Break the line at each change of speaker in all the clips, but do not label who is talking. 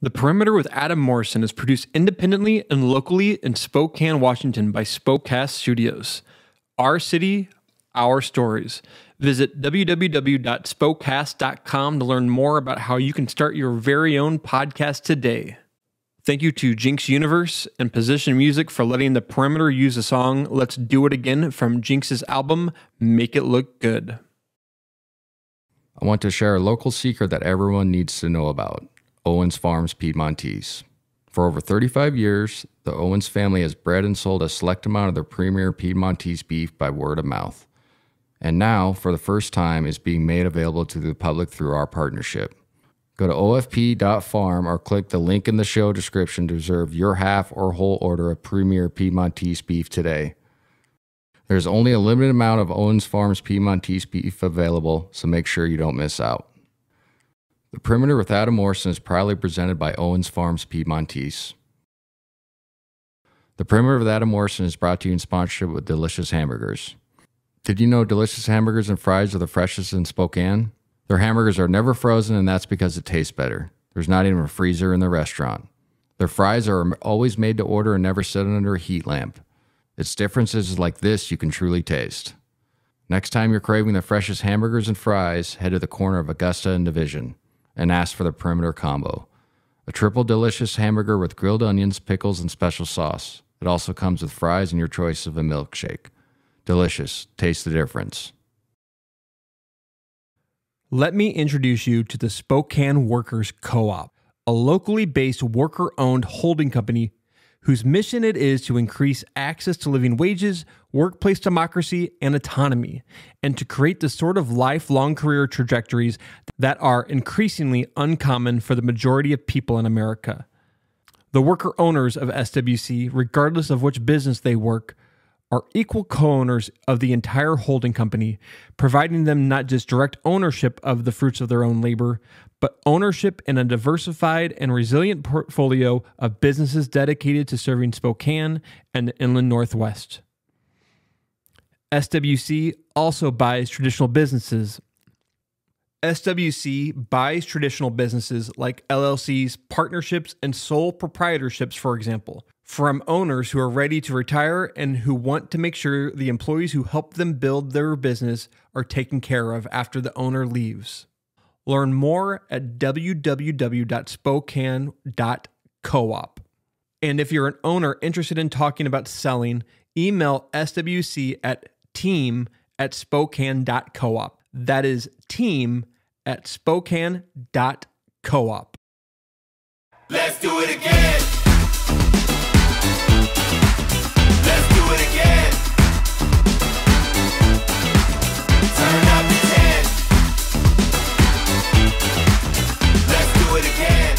The Perimeter with Adam Morrison is produced independently and locally in Spokane, Washington by Spokast Studios. Our city, our stories. Visit www.spokast.com to learn more about how you can start your very own podcast today. Thank you to Jinx Universe and Position Music for letting the Perimeter use the song Let's Do It Again from Jinx's album, Make It Look Good.
I want to share a local secret that everyone needs to know about. Owens Farms Piedmontese. For over 35 years, the Owens family has bred and sold a select amount of their premier Piedmontese beef by word of mouth. And now, for the first time, is being made available to the public through our partnership. Go to ofp.farm or click the link in the show description to reserve your half or whole order of premier Piedmontese beef today. There's only a limited amount of Owens Farms Piedmontese beef available, so make sure you don't miss out. The Perimeter with Adam Morrison is proudly presented by Owens Farms Piedmontese. The Perimeter with Adam Morrison is brought to you in sponsorship with Delicious Hamburgers. Did you know Delicious Hamburgers and Fries are the freshest in Spokane? Their hamburgers are never frozen, and that's because it tastes better. There's not even a freezer in the restaurant. Their fries are always made to order and never sit under a heat lamp. Its differences like this you can truly taste. Next time you're craving the freshest hamburgers and fries, head to the corner of Augusta and Division and ask for the Perimeter Combo. A triple delicious hamburger with grilled onions, pickles, and special sauce. It also comes with fries and your choice of a milkshake. Delicious. Taste the difference.
Let me introduce you to the Spokane Workers Co-op, a locally based worker-owned holding company whose mission it is to increase access to living wages, workplace democracy, and autonomy, and to create the sort of lifelong career trajectories that are increasingly uncommon for the majority of people in America. The worker owners of SWC, regardless of which business they work, are equal co-owners of the entire holding company, providing them not just direct ownership of the fruits of their own labor, but ownership in a diversified and resilient portfolio of businesses dedicated to serving Spokane and the Inland Northwest. SWC also buys traditional businesses. SWC buys traditional businesses like LLCs, partnerships, and sole proprietorships, for example, from owners who are ready to retire and who want to make sure the employees who help them build their business are taken care of after the owner leaves. Learn more at www.spokane.coop. And if you're an owner interested in talking about selling, email SWC at team@spokane.coop. That is team@spokane.coop.
Let's do it again. Let's do it again. Turn up the 10. Let's do it again.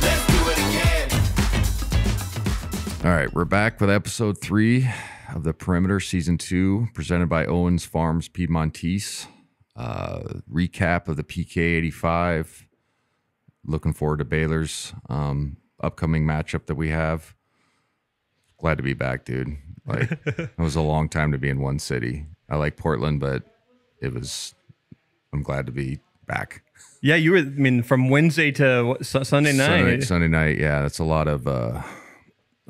Let's do it again.
All right, we're back with episode 3 of the Perimeter Season 2, presented by Owens Farms Piedmontese. Recap of the PK85. Looking forward to Baylor's upcoming matchup that we have. Glad to be back, dude. Like, it was a long time to be in one city. I like Portland, but I'm glad to be back.
Yeah, you were, I mean, from Wednesday to Sunday night.
Sunday night, yeah. That's a lot of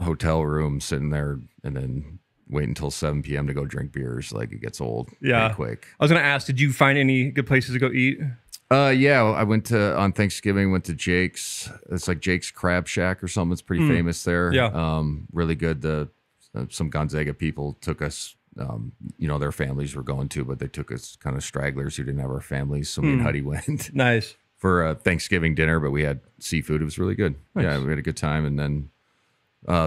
hotel rooms sitting there and then wait until 7 p.m. to go drink beers. Like, it gets old pretty quick.
I was going to ask, did you find any good places to go eat?
Yeah, I went on Thanksgiving, went to Jake's. It's like Jake's Crab Shack or something. It's pretty famous there.
Yeah.
Really good. Some Gonzaga people took us, their families were going to, but they took us kind of stragglers who didn't have our families. So me and Huddy went.
Nice.
For Thanksgiving dinner, but we had seafood. It was really good.
Nice.
Yeah, we had a good time. And then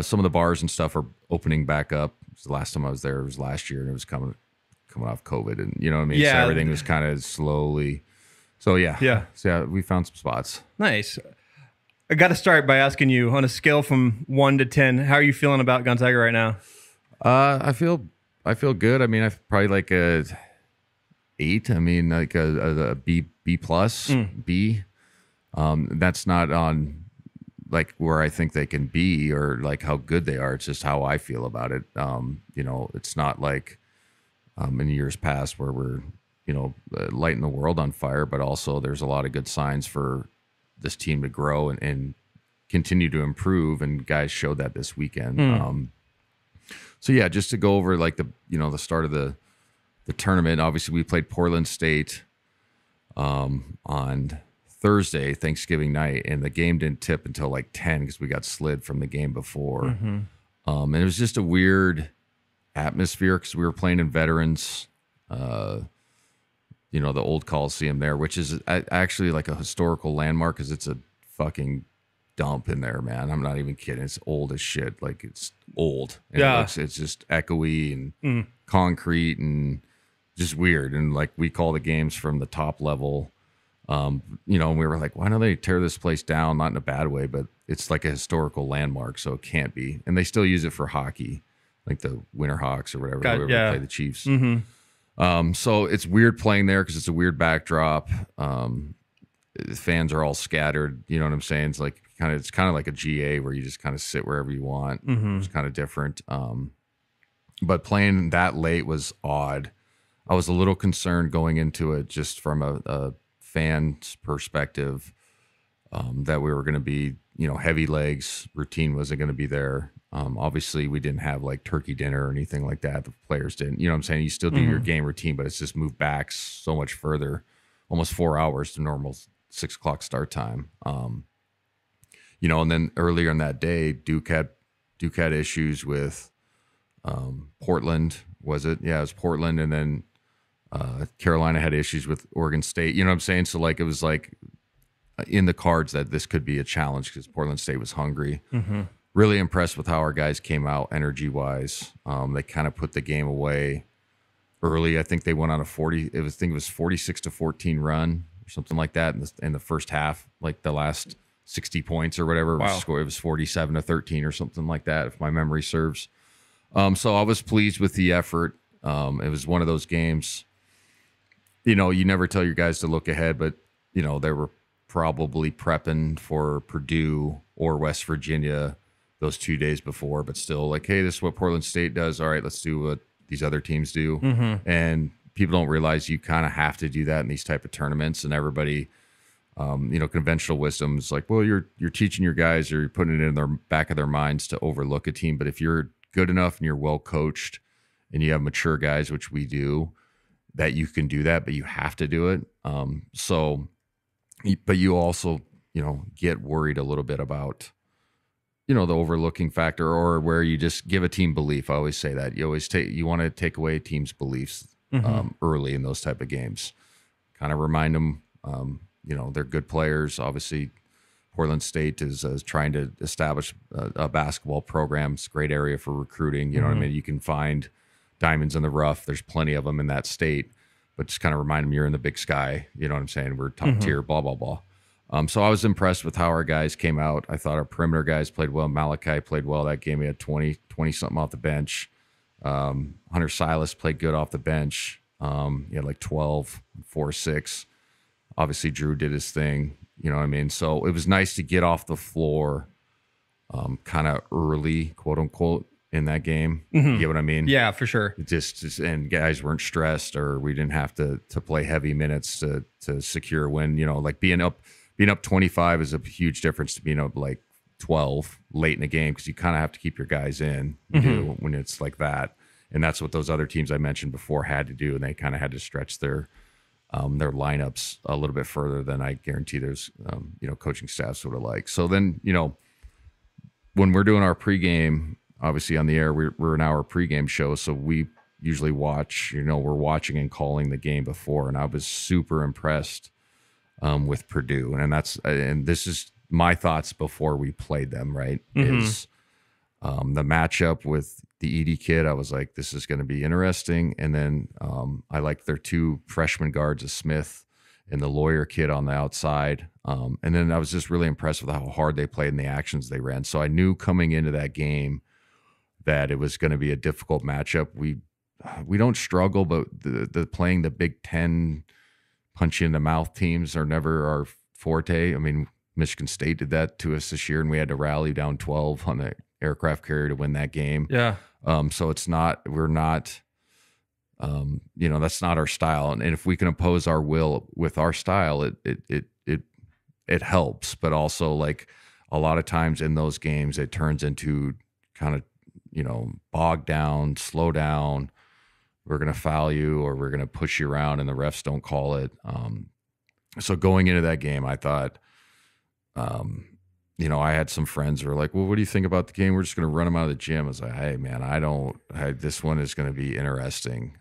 some of the bars and stuff are opening back up. The last time I was there, it was last year, and it was coming off COVID. And you know what I mean?
Yeah.
So everything was kind of slowly... So yeah, we found some spots.
Nice. I got to start by asking you, on a scale from 1 to 10, how are you feeling about Gonzaga right now?
I feel good. I mean, I probably like a 8. I mean, like a B plus B. That's not on like where I think they can be or like how good they are. It's just how I feel about it. It's not like in years past where we're lighting the world on fire, but also there's a lot of good signs for this team to grow and continue to improve. And guys showed that this weekend. So yeah, just to go over like the start of the tournament. Obviously, we played Portland State on Thursday, Thanksgiving night, and the game didn't tip until like 10 because we got slid from the game before. And it was just a weird atmosphere because we were playing in Veterans, the old Coliseum there, which is actually like a historical landmark because it's a fucking dump in there, man. I'm not even kidding. It's old as shit. Like, it's old. And it's just echoey and concrete and just weird. And like, we call the games from the top level. And we were like, why don't they tear this place down? Not in a bad way, but it's like a historical landmark, so it can't be. And they still use it for hockey, like the Winterhawks or whatever, whoever play the Chiefs. So it's weird playing there because it's a weird backdrop. The fans are all scattered. You know what I'm saying? It's like it's kind of like a GA where you just kind of sit wherever you want. It's kind of different. But playing that late was odd. I was a little concerned going into it just from a fan's perspective, that we were going to be, heavy legs. Routine wasn't going to be there. Obviously, we didn't have like turkey dinner or anything like that. The players didn't. You know what I'm saying? You still do your game routine, but it's just moved back so much further, almost 4 hours to normal 6 o'clock start time. And then earlier in that day, Duke had issues with Portland. Was it? Yeah, it was Portland, and then Carolina had issues with Oregon State. You know what I'm saying? So like, it was like in the cards that this could be a challenge because Portland State was hungry. Really impressed with how our guys came out energy wise. They kind of put the game away early. I think they went on a 46-14 run or something like that in the first half, like the last 60 points or whatever.
Wow.
It was 47-13 or something like that, if my memory serves. So I was pleased with the effort. It was one of those games, you never tell your guys to look ahead, but they were probably prepping for Purdue or West Virginia those 2 days before, but still like, hey, this is what Portland State does. All right, let's do what these other teams do. And people don't realize you kind of have to do that in these type of tournaments. And everybody, conventional wisdom is like, well, you're teaching your guys, or you're putting it in their back of their minds to overlook a team. But if you're good enough and you're well coached and you have mature guys, which we do, that you can do that, but you have to do it. But you also, get worried a little bit about, the overlooking factor, or where you just give a team belief. I always say that you want to take away a team's beliefs early in those type of games, kind of remind them, they're good players. Obviously Portland State is trying to establish a basketball program. It's a great area for recruiting. You know what I mean? You can find diamonds in the rough. There's plenty of them in that state, but just kind of remind them you're in the big sky. You know what I'm saying? We're top tier, blah, blah, blah. So I was impressed with how our guys came out. I thought our perimeter guys played well. Malachi played well that game. He had 20 something off the bench. Hunter Silas played good off the bench. He had like 12, 4, 6. Obviously Drew did his thing. You know what I mean? So it was nice to get off the floor kind of early, quote unquote, in that game. You get what I mean?
Yeah, for sure.
Just and guys weren't stressed, or we didn't have to play heavy minutes to secure a win. Like being up 25 is a huge difference to being up like 12 late in the game, because you kind of have to keep your guys in when it's like that. And that's what those other teams I mentioned before had to do, and they kind of had to stretch their lineups a little bit further than I guarantee there's coaching staffs would have liked. So then when we're doing our pregame, obviously on the air, we're an hour pregame show, so we usually watch. We're watching and calling the game before, and I was super impressed with Purdue, and this is my thoughts before we played them. Right, is the matchup with the Edey kid. I was like, this is going to be interesting, and then I liked their 2 freshman guards, a Smith and the Lawyer kid on the outside, and then I was just really impressed with how hard they played and the actions they ran. So I knew coming into that game that it was going to be a difficult matchup. We don't struggle, but the playing the Big Ten punch you in the mouth teams are never our forte. I mean, Michigan State did that to us this year, and we had to rally down 12 on the aircraft carrier to win that game. Yeah. So we're not, that's not our style. And if we can oppose our will with our style, it it helps, but also like a lot of times in those games, it turns into kind of, bog down, slow down. We're going to foul you or we're going to push you around and the refs don't call it. So going into that game, I thought, I had some friends who were like, well, what do you think about the game? We're just going to run them out of the gym. I was like, hey, man, this one is going to be interesting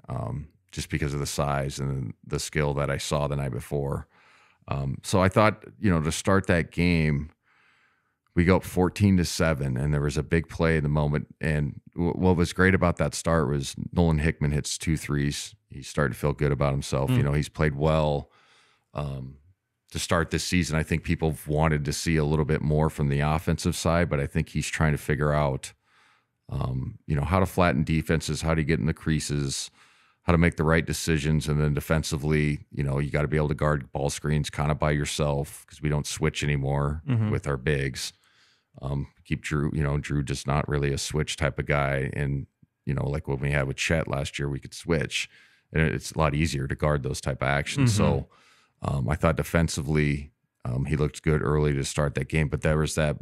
just because of the size and the skill that I saw the night before. So I thought, to start that game, we go up 14-7, and there was a big play in the moment. And what was great about that start was Nolan Hickman hits 2 threes. He's starting to feel good about himself. He's played well to start this season. I think people have wanted to see a little bit more from the offensive side, but I think he's trying to figure out, how to flatten defenses, how to get in the creases, how to make the right decisions. And then defensively, you got to be able to guard ball screens kind of by yourself because we don't switch anymore with our bigs. Keep Drew, Drew just not really a switch type of guy. And, like what we had with Chet last year, we could switch and it's a lot easier to guard those type of actions. So I thought defensively, he looked good early to start that game, but there was that,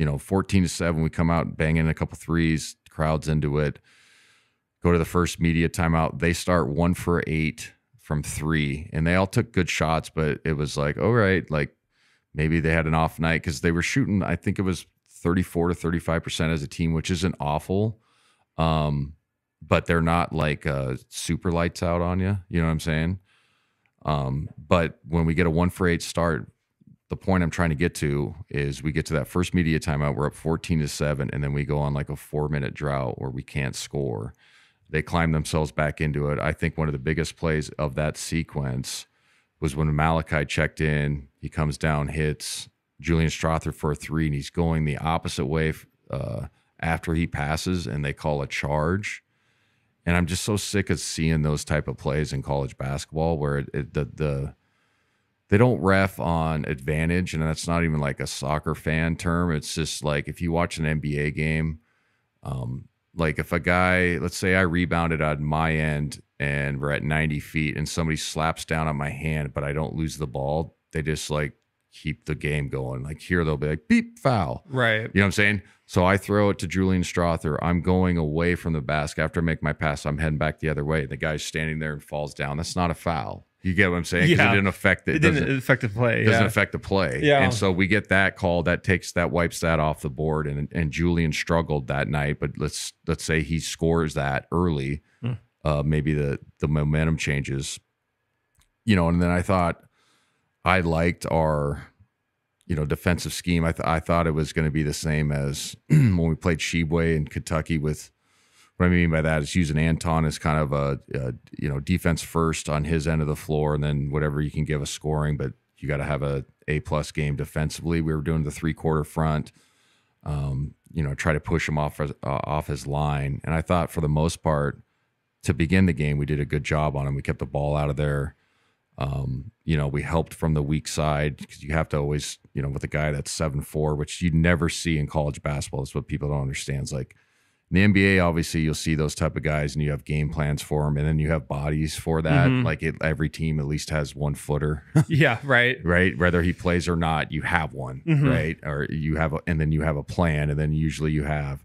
14-7, we come out banging a couple threes, crowd's into it, go to the first media timeout. They start 1 for 8 from 3 and they all took good shots, but it was like, all right, like maybe they had an off night because they were shooting, I think it was 34 to 35% as a team, which isn't awful. But they're not like super lights out on you. You know what I'm saying? But when we get a 1 for 8 start, the point I'm trying to get to is we get to that first media timeout, we're up 14-7, and then we go on like a 4-minute drought where we can't score. They climb themselves back into it. I think one of the biggest plays of that sequence was when Malachi checked in. He comes down, hits Julian Strother for a 3, and he's going the opposite way after he passes, and they call a charge. And I'm just so sick of seeing those type of plays in college basketball where they don't ref on advantage, and that's not even like a soccer fan term. It's just like if you watch an NBA game, like if a guy, let's say I rebounded on my end and we're at 90 feet and somebody slaps down on my hand, but I don't lose the ball, they just like keep the game going. Like here they'll be like, beep, foul.
Right.
You know what I'm saying? So I throw it to Julian Strother. I'm going away from the basket. After I make my pass, I'm heading back the other way. The guy's standing there and falls down. That's not a foul. You get what I'm saying? Because it didn't affect it.
It didn't affect the play.
It doesn't affect the play.
Yeah.
And so we get that call that wipes that off the board. And Julian struggled that night, but let's say he scores that early. Maybe the momentum changes. And then I thought I liked our defensive scheme. I thought it was going to be the same as when we played Sheboy in Kentucky. With what I mean by that is using Anton as kind of a defense first on his end of the floor, and then whatever you can give a scoring, but you got to have a A+ game defensively. We were doing the 3-quarter front, try to push him off his line. And I thought for the most part, to begin the game, we did a good job on him. We kept the ball out of there. We helped from the weak side because you have to always, with a guy that's 7'4", which you never see in college basketball. That's what people don't understand. It's like in the NBA, obviously you'll see those type of guys and you have game plans for them, and then you have bodies for that. Like every team at least has 1 footer.
Yeah. Right.
Right. Whether he plays or not, you have one, right? Or you have, and then you have a plan, and then usually you have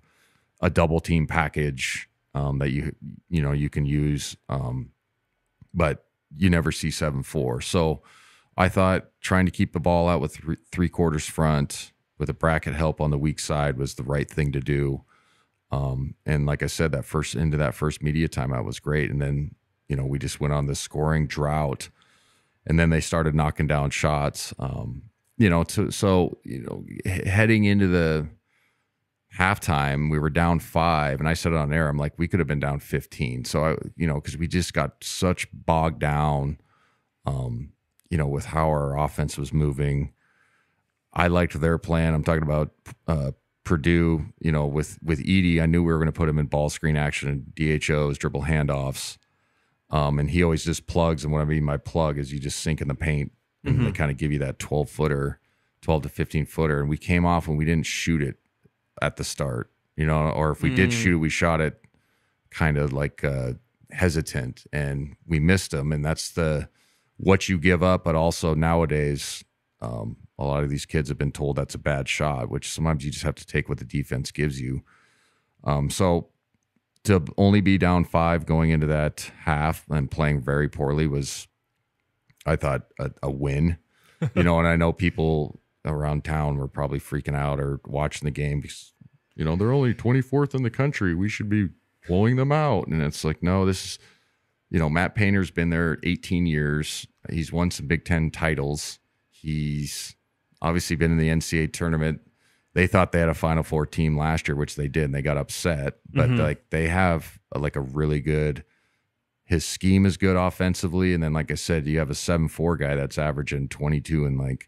a double team package that you can use. But you never see 7'4". So I thought trying to keep the ball out with 3/4 front with a bracket help on the weak side was the right thing to do. And like I said, that first media timeout was great. And then, we just went on this scoring drought, and then they started knocking down shots. Heading into the halftime, we were down 5, and I said it on air, I'm like, we could have been down 15. So because we just got such bogged down, with how our offense was moving. I liked their plan. I'm talking about Purdue, with Edie. I knew we were going to put him in ball screen action and DHOs, dribble handoffs. And he always just plugs. And what I mean by plug is you just sink in the paint and they kind of give you that 12 to 15 footer. And we came off and we didn't shoot it at the start, or if we did shoot it, we shot it kind of like hesitant, and we missed them. And that's what you give up. But also nowadays,
a lot of these kids have been told that's a bad shot, which sometimes you just have to take what the defense gives you. So to only be down 5 going into that half and playing very poorly was, I thought, a win. And I know people around town were probably freaking out or watching the game because, they're only 24th in the country. We should be blowing them out. And it's like, no, this is, Matt Painter's been there 18 years. He's won some Big Ten titles. He's obviously been in the NCAA tournament. They thought they had a Final Four team last year, which they did, and they got upset. But they have a really good. His scheme is good offensively, and then like I said, you have a 7'4" guy that's averaging 22 and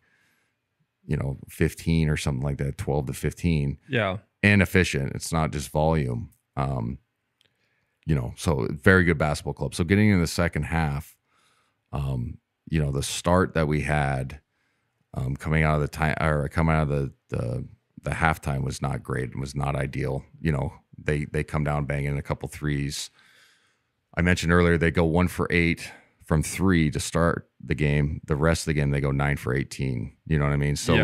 15 or something like that, 12 to 15.
Yeah,
and efficient. It's not just volume. So very good basketball club. So getting into the second half, the start that we had coming out of the time or coming out of the halftime was not great. It was not ideal. They come down banging a couple threes. I mentioned earlier they go 1 for 8 from 3 to start the game. The rest of the game they go 9 for 18. You know what I mean? So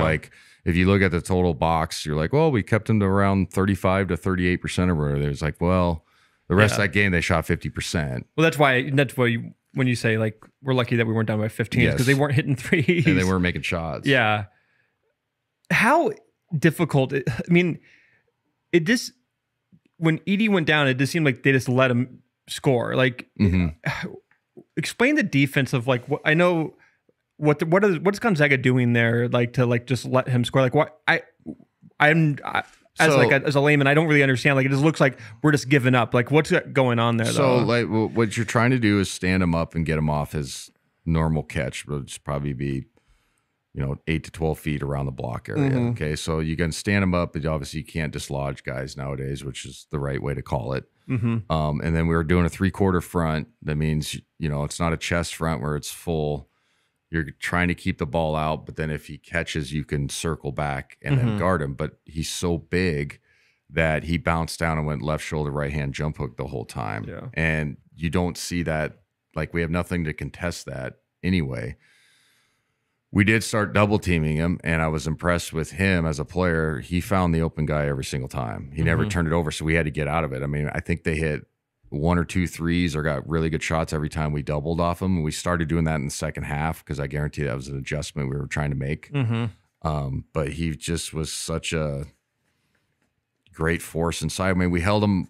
if you look at the total box, you're like, well, we kept them to around 35 to 38% or whatever. There's like, well, the rest of that game they shot 50%.
Well, that's why when you say we're lucky that we weren't down by 15 because they weren't hitting threes
and they weren't making shots.
Yeah. How difficult? It just when Edey went down, it just seemed like they just let him score. Explain the defense of what I know. What's Gonzaga doing there? To just let him score. As a layman, I don't really understand. It just looks like we're just giving up. What's going on there?
So what you're trying to do is stand him up and get him off his normal catch, which probably be 8 to 12 feet around the block area. Okay, so you can stand him up, but obviously you can't dislodge guys nowadays, which is the right way to call it. And then we were doing a 3/4 front. That means it's not a chest front where it's full. You're trying to keep the ball out, but then if he catches, you can circle back and then guard him. But he's so big that he bounced down and went left shoulder, right hand jump hook the whole time.
Yeah.
And you don't see that. We have nothing to contest that anyway. We did start double teaming him, and I was impressed with him as a player. He found the open guy every single time. He never turned it over, so we had to get out of it. I think they hit 1 or 2 threes or got really good shots every time we doubled off him. We started doing that in the second half because I guarantee that was an adjustment we were trying to make. But he just was such a great force inside. We held him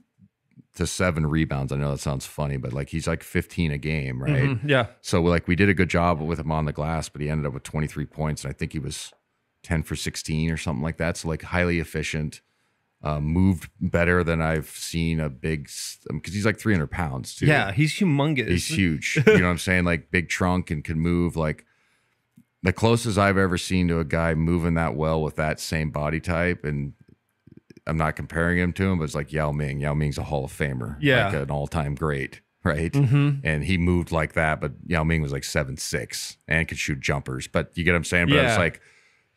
to 7 rebounds. I know that sounds funny, but he's 15 a game, right?
Yeah.
So we did a good job with him on the glass, but he ended up with 23 points, and I think he was 10 for 16 or something like that. So highly efficient. Moved better than I've seen a big, because he's 300 pounds too.
Yeah, he's humongous.
He's huge. You know what I'm saying? Big trunk and can move. The closest I've ever seen to a guy moving that well with that same body type, and I'm not comparing him to him, but it's Yao Ming. Yao Ming's a Hall of Famer.
Yeah.
An all-time great, right? And he moved like that, but Yao Ming was 7'6" and could shoot jumpers. But you get what I'm saying? But it's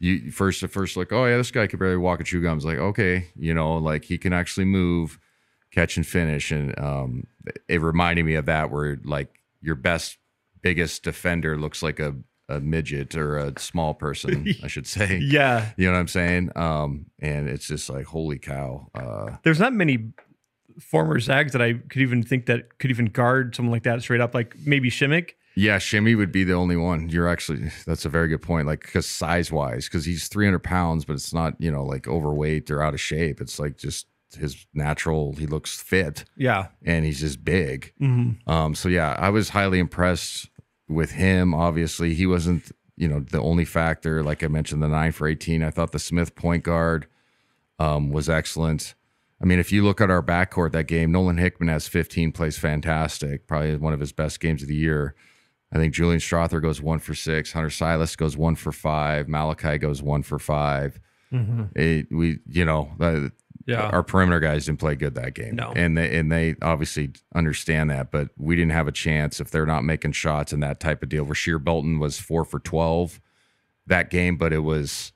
you first, oh yeah, this guy could barely walk and chew gum. It's okay, he can actually move, catch and finish, and it reminded me of that where your biggest defender looks like a midget or a small person, I should say.
Yeah,
you know what I'm saying? And it's just holy cow.
There's not many former Zags that I could even think that could even guard someone like that straight up. Maybe Shimmick.
Yeah, Shimmy would be the only one. That's a very good point. Because size-wise, because he's 300 pounds, but it's not, overweight or out of shape. It's just his natural, he looks fit.
Yeah.
And he's just big. So yeah, I was highly impressed with him. Obviously, he wasn't, the only factor. Like I mentioned, the 9 for 18. I thought the Smith point guard was excellent. If you look at our backcourt that game, Nolan Hickman has 15, plays fantastic. Probably one of his best games of the year. I think Julian Strother goes 1 for 6. Hunter Silas goes 1 for 5. Malachi goes 1 for 5. Our perimeter guys didn't play good that game.
No.
And they obviously understand that, but we didn't have a chance if they're not making shots and that type of deal. Rasheer Bolton was 4 for 12 that game, but it was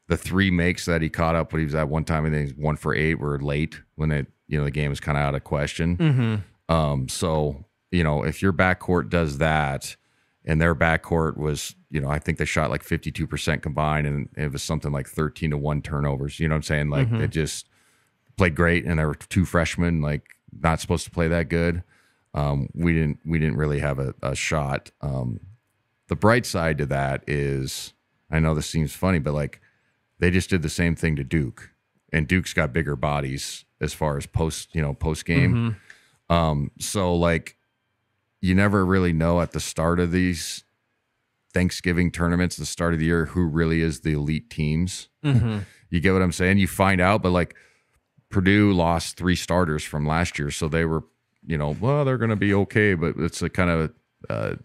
the 3 makes that he caught up when he was at one time. I think 1 for 8 were late when the game was kind of out of question. So if your backcourt does that, and their backcourt was, I think they shot like 52% combined, and it was something like 13-1 turnovers. You know what I'm saying? Like they just played great, and there were 2 freshmen, like not supposed to play that good. We didn't really have a shot. The bright side to that is, I know this seems funny, but like they just did the same thing to Duke, and Duke's got bigger bodies as far as post game. So like you never really know at the start of these Thanksgiving tournaments, the start of the year, who really is the elite teams. You get what I'm saying? You find out, but like Purdue lost 3 starters from last year, so they were, well, they're going to be okay, but it's a kind of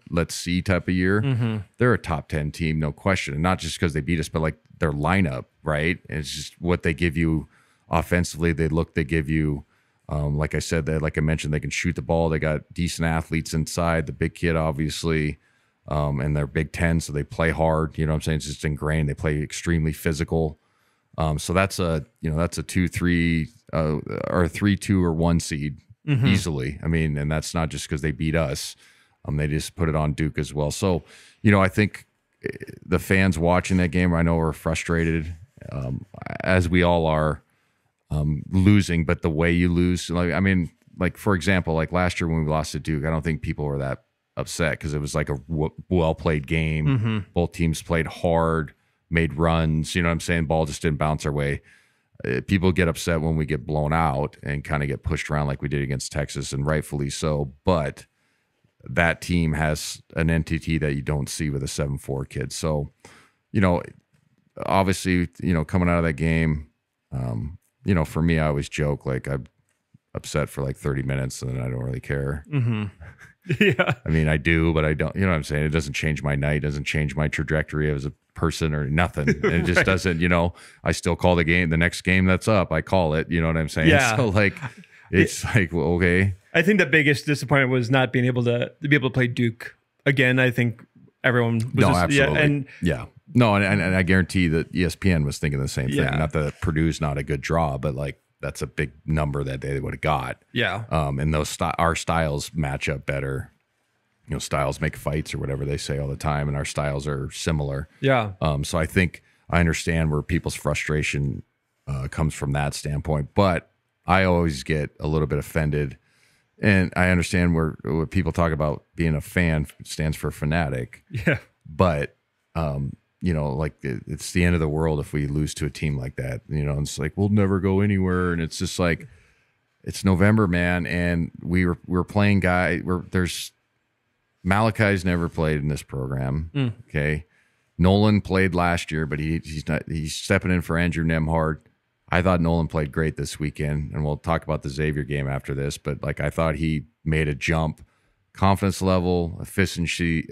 let's see type of year. They're a top 10 team, no question. And not just because they beat us, but like their lineup, right? And it's just what they give you offensively. They give you, like I said, like I mentioned, they can shoot the ball. They got decent athletes inside. The big kid, obviously, and they're Big Ten, so they play hard. You know what I'm saying? It's just ingrained. They play extremely physical. So that's a 2-3 or 3-2 or 1 seed easily. I mean, and that's not just because they beat us. They just put it on Duke as well. So, I think the fans watching that game, I know, are frustrated, as we all are, losing. But the way you lose, like for example, like last year when we lost to Duke, I don't think people were that upset because it was like a well played game. Both teams played hard, made runs. You know what I'm saying? Ball just didn't bounce our way. People get upset when we get blown out and kind of get pushed around like we did against Texas, and rightfully so. But that team has an entity that you don't see with a 7-4 kid. So, obviously, coming out of that game, for me, I always joke, like I'm upset for like 30 minutes and then I don't really care.
Yeah.
I mean, I do, but I don't, you know what I'm saying? It doesn't change my night, doesn't change my trajectory as a person or nothing. It just doesn't, I still call the game, the next game that's up, I call it, you know what I'm saying?
Yeah.
So like, it's like, well, okay.
I think the biggest disappointment was not being able to play Duke again. I think everyone was
absolutely. And I guarantee that ESPN was thinking the same thing. Not that Purdue's not a good draw, but like that's a big number that they would have got.
Yeah.
And our styles match up better. Styles make fights or whatever they say all the time, and our styles are similar. Yeah. So I think I understand where people's frustration comes from that standpoint, but I always get a little bit offended. And I understand where people talk about being a fan stands for fanatic. Yeah. But, like it's the end of the world if we lose to a team like that. And it's like, we'll never go anywhere. And it's just like, it's November, man. And we're playing there's Malachi's never played in this program. Okay. Nolan played last year, but he's stepping in for Andrew Nemhard. I thought Nolan played great this weekend, and we'll talk about the Xavier game after this, but like I thought he made a jump, confidence level, efficiency,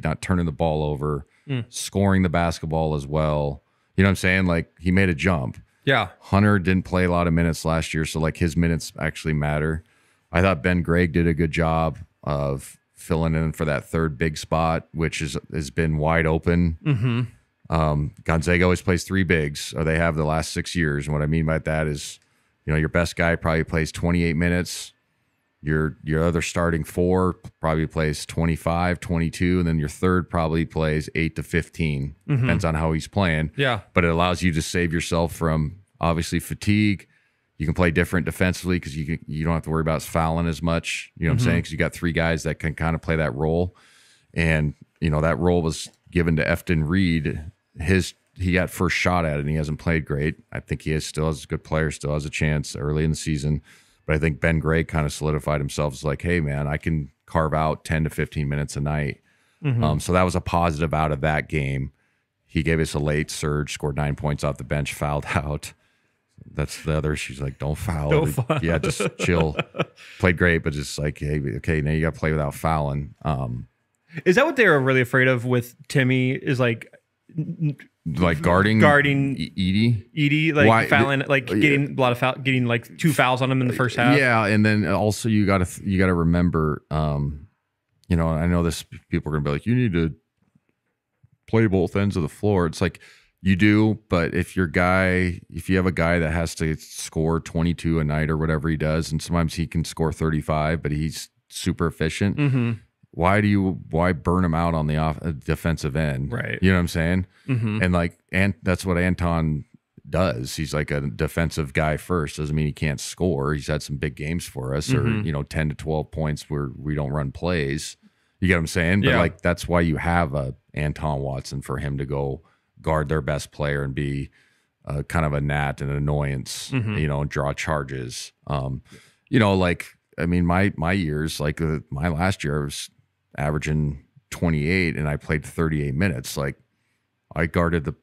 not turning the ball over, scoring the basketball as well. You know what I'm saying? Like he made a jump. Yeah. Hunter didn't play a lot of minutes last year, so like his minutes actually matter. I thought Ben Gregg did a good job of filling in for that third big spot, which has been wide open. Gonzaga always plays 3 bigs, or they have the last 6 years. And what I mean by that is, your best guy probably plays 28 minutes. Your other starting 4 probably plays 25, 22, and then your third probably plays 8 to 15. Depends on how he's playing. Yeah. But it allows you to save yourself from obviously fatigue. You can play different defensively because you don't have to worry about fouling as much. You know what I'm saying? Because you got 3 guys that can kind of play that role. And, that role was given to Efton Reed. He got first shot at it, and he hasn't played great. I think he still has a good player, still has a chance early in the season. But I think Ben Gregg kind of solidified himself as like, hey, man, I can carve out 10 to 15 minutes a night. So that was a positive out of that game. He gave us a late surge, scored 9 points off the bench, fouled out. That's the other. She's like, don't foul. Yeah, just chill. Played great, but just like, hey, okay, now you got to play without fouling.
Is that what they were really afraid of with Timmy? Is like
guarding Edie,
like fouling, like getting a lot of getting like 2 fouls on him in the first half.
Yeah, and then also you got to remember, I know this. People are gonna be like, you need to play both ends of the floor. It's like you do, but if you have a guy that has to score 22 a night or whatever he does, and sometimes he can score 35, but he's super efficient. why burn him out on the defensive end?
Right.
You know what I'm saying? And that's what Anton does. He's like a defensive guy first. Doesn't mean he can't score. He's had some big games for us, or 10 to 12 points where we don't run plays. You get what I'm saying? But like that's why you have a Anton Watson, for him to go guard their best player and be kind of a gnat and an annoyance, and draw charges. Like, I mean, my years, like my last year, I was averaging 28 and I played 38 minutes. Like, I guarded the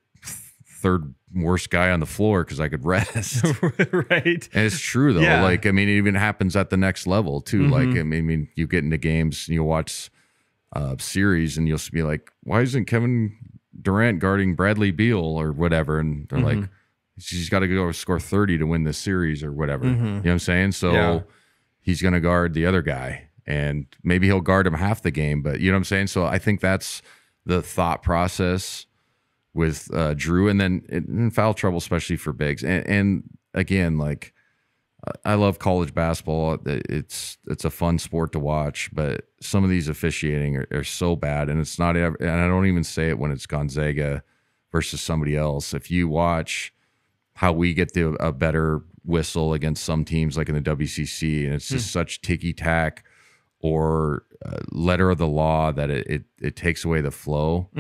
third worst guy on the floor because I could rest.
Right.
And it's true though.
Yeah.
Like, I mean, it even happens at the next level too. Like, I mean, you get into games and you watch series and you'll be like, why isn't Kevin Durant guarding Bradley Beal or whatever? And they're like, he's got to go score 30 to win this series or whatever. You know what I'm saying? So he's going to guard the other guy, and maybe he'll guard him half the game, but you know what I'm saying? So I think that's the thought process with Drew, and then in foul trouble, especially for bigs. And again, like, I love college basketball. It's a fun sport to watch, but some of these officiating are so bad, and it's not ever, and I don't even say it when it's Gonzaga versus somebody else. If you watch how we get a better whistle against some teams, like in the WCC, and it's just such ticky-tack or letter of the law that it takes away the flow.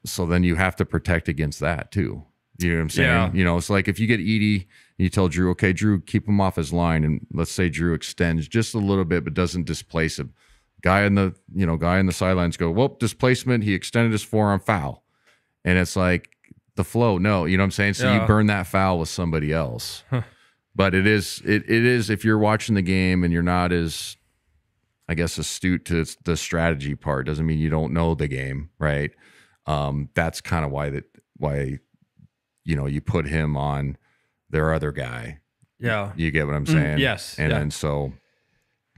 So then you have to protect against that too. You know what I'm saying?
Yeah.
It's like if you get Edey, you tell Drew, okay, Drew, keep him off his line, and let's say Drew extends just a little bit but doesn't displace him. Guy in the sidelines go, well, displacement, he extended his forearm, foul. And it's like the flow, no, you know what I'm saying? So you burn that foul with somebody else. But it is if you're watching the game and you're not as, I guess, astute to the strategy part, doesn't mean you don't know the game, right? That's kind of why you put him on their other guy. Yeah. You get what I'm saying?
Yes.
And then so,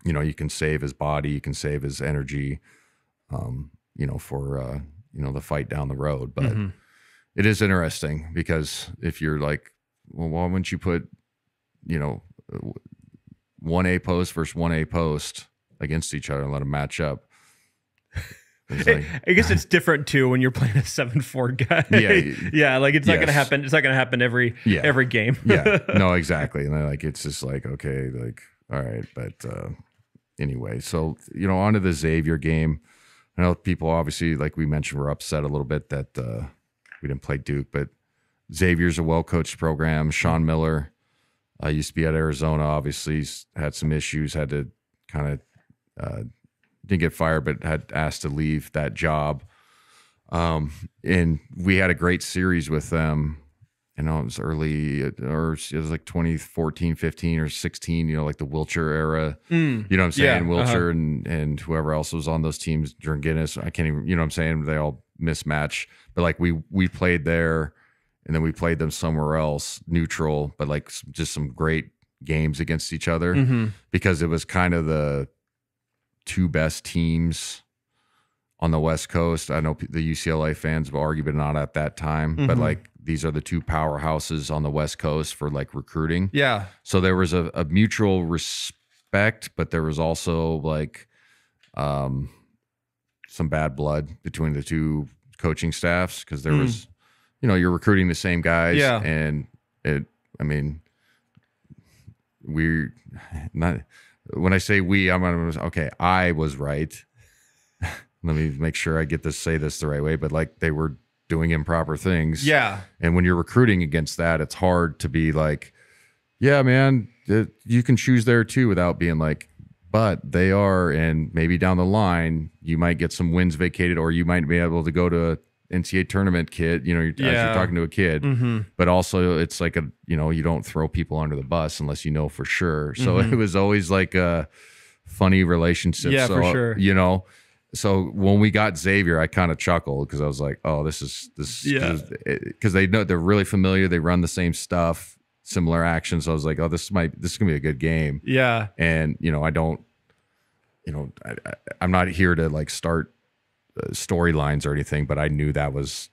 you can save his body, you can save his energy, for, the fight down the road. But it is interesting because if you're like, well, why wouldn't you put, 1A post versus 1A post against each other and let them match up? Like,
I guess it's different too when you're playing a 7-4 guy.
Yeah.
Like it's not gonna happen. It's not gonna happen every game.
No, exactly. And then like it's just like, okay, like, all right, but anyway, so on to the Xavier game. I know people obviously, like we mentioned, were upset a little bit that we didn't play Duke, but Xavier's a well-coached program. Sean Miller used to be at Arizona. Obviously, he's had some issues. Had to kind of didn't get fired, but had asked to leave that job. And we had a great series with them. It was early, or it was like 2014, 15, or 16, like the Wiltshire era. You know what I'm saying?
Yeah,
Wiltshire and whoever else was on those teams during Guinness. I can't even, you know what I'm saying? They all mismatch. But like we played there, and then we played them somewhere else, neutral, but like just some great games against each other because it was kind of the two best teams on the West Coast. I know the UCLA fans will argue, but not at that time. But like these are the two powerhouses on the West Coast for like recruiting.
Yeah.
So there was a mutual respect, but there was also like some bad blood between the two coaching staffs because there was, you're recruiting the same guys.
Yeah.
And we're not. When I say we, I was right. Let me make sure I say this the right way, but like they were doing improper things.
Yeah.
And when you're recruiting against that, it's hard to be like, yeah, man, you can choose there too without being like, but they are, and maybe down the line, you might get some wins vacated, or you might be able to go to a NCAA tournament kid, as you're talking to a kid, but also it's like you don't throw people under the bus unless you know for sure. So it was always like a funny relationship.
Yeah,
so,
for sure.
So when we got Xavier, I kind of chuckled because I was like, oh, this because they know they're really familiar. They run the same stuff, similar actions. So I was like, oh, this is gonna be a good game.
Yeah.
And I'm not here to like start storylines or anything, but I knew that was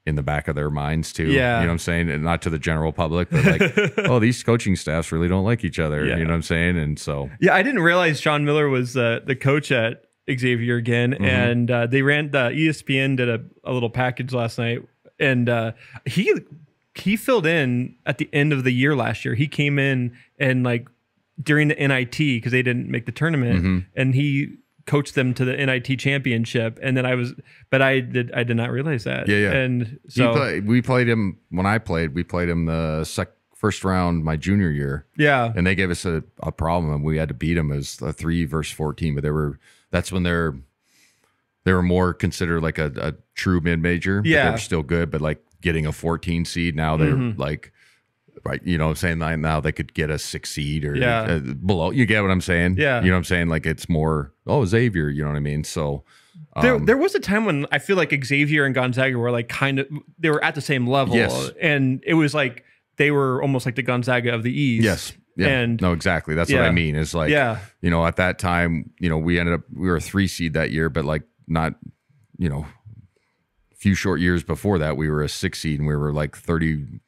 in the back of their minds too.
Yeah.
You know what I'm saying? And not to the general public, but like, oh, these coaching staffs really don't like each other.
Yeah.
You know what I'm saying? And so
yeah, I didn't realize Sean Miller was the coach at Xavier again, and they ran the ESPN did a little package last night, and he filled in at the end of the year last year. He came in and like during the NIT because they didn't make the tournament, and he coached them to the NIT championship. And then I did not realize that.
Yeah.
And so
we played him when I played. We played him the first round my junior year.
Yeah,
and they gave us a problem, and we had to beat them as a 3 versus 14. But that's when they were more considered like a true mid major.
Yeah,
they were still good, but like getting a 14 seed now they're like. Right, you know what I'm saying? Like now they could get a 6 seed or below. You get what I'm saying?
Yeah.
You know what I'm saying? Like it's more, Xavier, you know what I mean? So
there was a time when I feel like Xavier and Gonzaga were like they were at the same level.
Yes.
And it was like they were almost like the Gonzaga of the East.
Yes. Yeah.
And
no, exactly. That's what I mean. Is like, you know, at that time, you know, we were a 3 seed that year, but like not, you know, a few short years before that, we were a 6 seed and we were like 30-2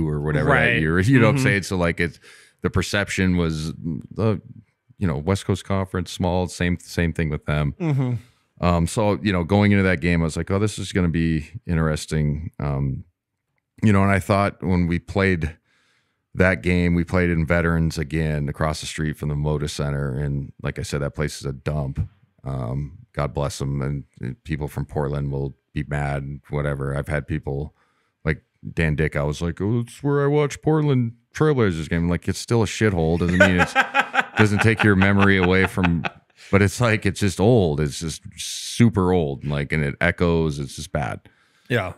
or whatever that year. You know what I'm saying? So like the perception was the, you know, West Coast Conference, small, same thing with them. So, you know, going into that game, I was like, oh, this is going to be interesting. You know, and I thought when we played that game, we played in Veterans again across the street from the Moda Center. And like I said, that place is a dump. God bless them. And people from Portland will be mad and whatever. I've had people like Dan Dick. I was like, oh, it's where I watch Portland Trailblazers game. Like, it's still a shithole. Doesn't mean it doesn't take your memory away from, but it's like, it's just old. It's just super old. Like, and it echoes. It's just bad.
Yeah.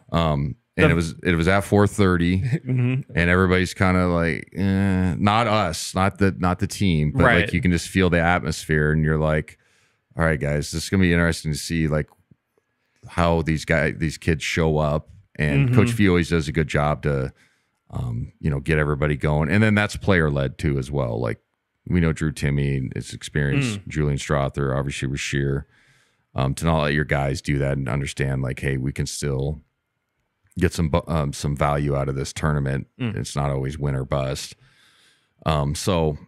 And it was at 4:30, and everybody's kind of like, not us, not the team, but like you can just feel the atmosphere, and you're like, all right, guys, this is gonna be interesting to see like how these kids show up. And Coach Fee always does a good job to, you know, get everybody going, and then that's player led too as well. Like we know Drew Timme, his experience, Julian Strother, obviously was Shear, to not let your guys do that and understand like, hey, we can still get some value out of this tournament. It's not always win or bust. So,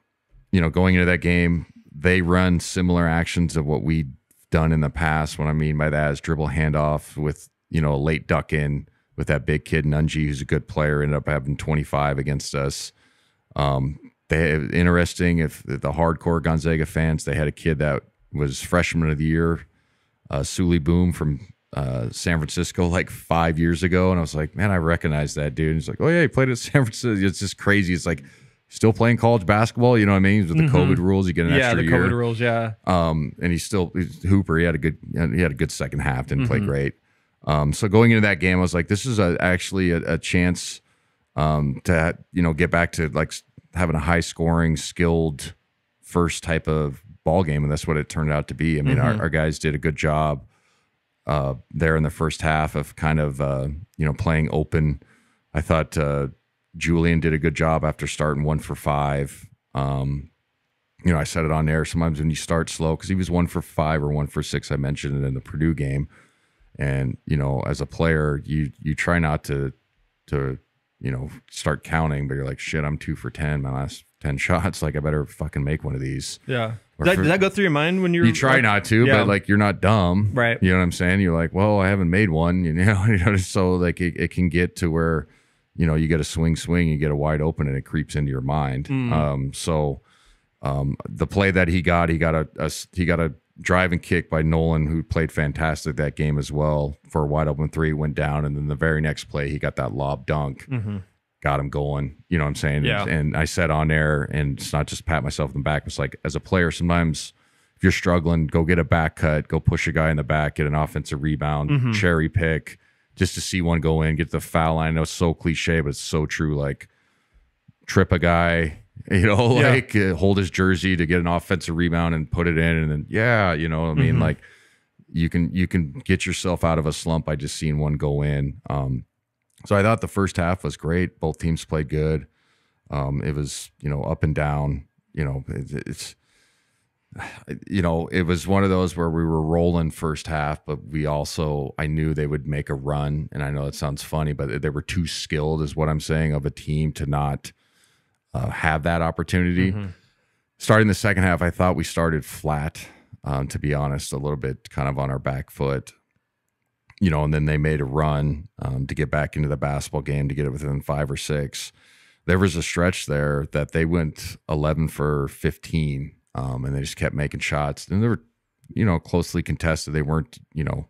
you know, going into that game, they run similar actions of what we've done in the past. What I mean by that is dribble handoff with, you know, a late duck in with that big kid Nunji, who's a good player, ended up having 25 against us. Interesting, if the hardcore Gonzaga fans, they had a kid that was freshman of the year, Sully Boom from San Francisco like 5 years ago, and I was like, man, I recognize that dude. And he's like, oh yeah, he played at San Francisco. It's just crazy. It's like still playing college basketball, you know what I mean? With the COVID rules, you get an extra year.
Yeah, the COVID rules, yeah.
And he's Hooper. He had a good second half. Didn't play great. So going into that game, I was like, this is actually a chance to, you know, get back to like having a high scoring, skilled first type of ball game, and that's what it turned out to be. I mean, our guys did a good job there in the first half of kind of, you know, playing open. I thought Julian did a good job after starting 1 for 5. You know, I said it on there. Sometimes when you start slow, because he was 1 for 5 or 1 for 6, I mentioned it in the Purdue game. And, you know, as a player, you try not to, you know, start counting, but you're like, shit, I'm 2 for 10, my last 10 shots. Like, I better fucking make one of these.
Yeah. Did that go through your mind when you
try not to, but like you're not dumb,
right?
You know what I'm saying? You're like, well, I haven't made one, you know. So like it can get to where, you know, you get a swing, you get a wide open, and it creeps into your mind. So the play that he got a drive and kick by Nolan, who played fantastic that game as well, for a wide open 3, went down, and then the very next play he got that lob dunk. Got him going, you know what I'm saying?
Yeah.
And I said on there, and it's not just pat myself in the back, it's like, as a player, sometimes if you're struggling, go get a back cut, go push a guy in the back, get an offensive rebound, cherry pick, just to see one go in, get the foul line. I know it's so cliche, but it's so true. Like, trip a guy, you know, like hold his jersey to get an offensive rebound and put it in, and then, you know what I mean? Like, you can get yourself out of a slump by just seeing one go in. So I thought the first half was great. Both teams played good. It was, you know, up and down. You know, it's you know, it was one of those where we were rolling first half, but I knew they would make a run. And I know it sounds funny, but they were too skilled, is what I'm saying, of a team to not have that opportunity. Starting the second half, I thought we started flat. to be honest, a little bit kind of on our back foot. You know, and then they made a run to get back into the basketball game, to get it within 5 or 6. There was a stretch there that they went 11 for 15, and they just kept making shots. And they were, you know, closely contested. They weren't, you know,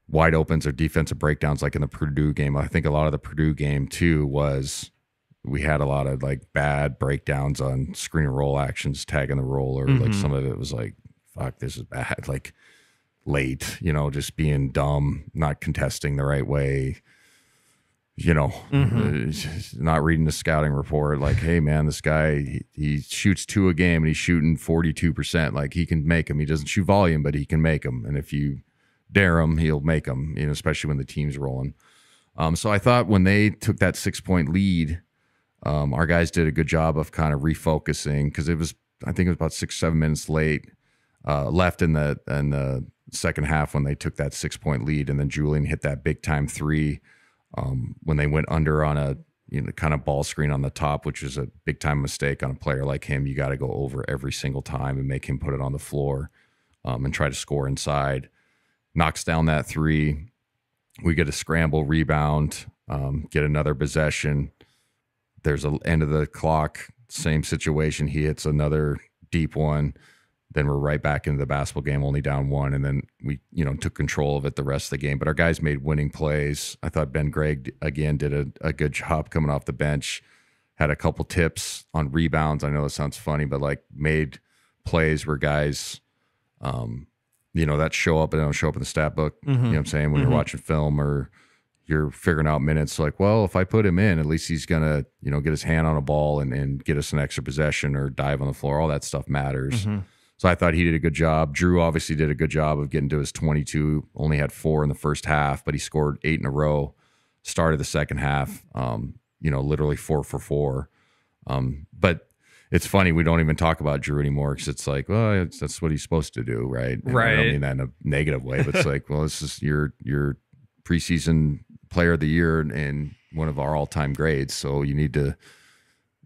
wide opens or defensive breakdowns like in the Purdue game. I think a lot of the Purdue game too was we had a lot of like bad breakdowns on screen and roll actions, tagging the roll, or like some of it was like, fuck, this is bad. Like late, you know, just being dumb, not contesting the right way, you know, not reading the scouting report. Like, hey man, this guy, he shoots 2 a game and he's shooting 42%. Like he can make them. He doesn't shoot volume, but he can make them. And if you dare him, he'll make them, you know, especially when the team's rolling. So I thought when they took that 6-point lead, our guys did a good job of kind of refocusing, because it was, I think it was about 6-7 minutes left in the second half when they took that 6-point lead, and then Julian hit that big time 3 when they went under on a, you know, kind of ball screen on the top, which is a big time mistake on a player like him. You got to go over every single time and make him put it on the floor and try to score inside. Knocks down that 3. We get a scramble rebound, get another possession. There's an end of the clock, same situation. He hits another deep one. Then we're right back into the basketball game, only down 1. And then we, you know, took control of it the rest of the game. But our guys made winning plays. I thought Ben Gregg, again, did a good job coming off the bench. Had a couple tips on rebounds. I know it sounds funny, but like made plays where guys, you know, that show up and don't show up in the stat book. You know what I'm saying? When you're watching film or you're figuring out minutes, like, well, if I put him in, at least he's going to, you know, get his hand on a ball and get us an extra possession or dive on the floor. All that stuff matters. So I thought he did a good job. Drew obviously did a good job of getting to his 22, only had 4 in the first half, but he scored 8 in a row, started the second half, you know, literally 4 for 4. But it's funny, we don't even talk about Drew anymore, because it's like, well, that's what he's supposed to do, right? And I don't mean that in a negative way, but it's like, well, this is your preseason player of the year and one of our all-time grades, so you need to,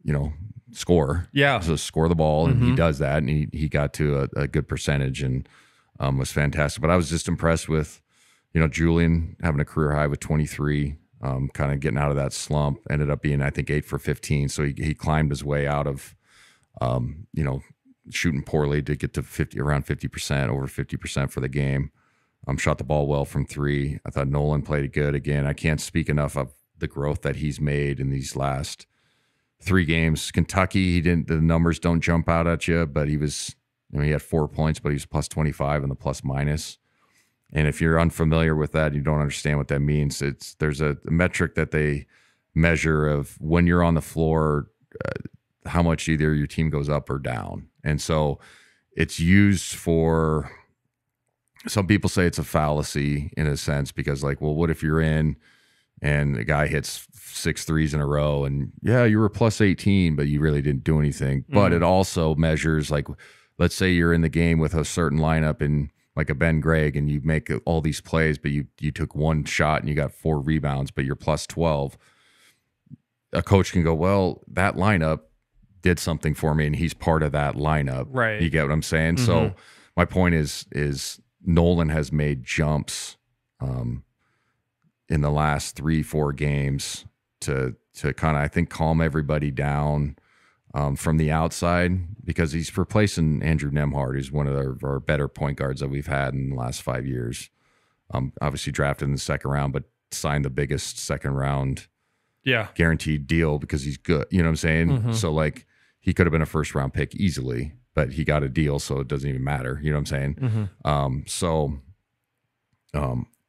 you know, score. Yeah. So score the ball, and he does that, and he got to a good percentage and was fantastic. But I was just impressed with, you know, Julian having a career high with 23, kind of getting out of that slump. Ended up being, I think, 8 for 15. So he climbed his way out of, you know, shooting poorly to get to around 50%, over 50% for the game. Shot the ball well from 3. I thought Nolan played good again. I can't speak enough of the growth that he's made in these last 3 games. Kentucky, the numbers don't jump out at you, but he was, you know, he had 4 points, but he was plus 25 in the plus minus. And if you're unfamiliar with that, you don't understand what that means. There's a metric that they measure of when you're on the floor, how much either your team goes up or down. And so it's used for, some people say it's a fallacy in a sense, because like, well, what if you're in and the guy hits 6 threes in a row and yeah, you were plus 18, but you really didn't do anything. But it also measures, like, let's say you're in the game with a certain lineup and like a Ben Gregg, and you make all these plays, but you took 1 shot and you got 4 rebounds, but you're plus 12. A coach can go, well, that lineup did something for me and he's part of that lineup. Right. You get what I'm saying? So my point is Nolan has made jumps in the last 3-4 games to kind of, I think, calm everybody down from the outside, because he's replacing Andrew Nembhard, who's one of our better point guards that we've had in the last 5 years. Obviously drafted in the second round, but signed the biggest second round guaranteed deal because he's good. You know what I'm saying? So like, he could have been a first round pick easily, but he got a deal, so it doesn't even matter. You know what I'm saying?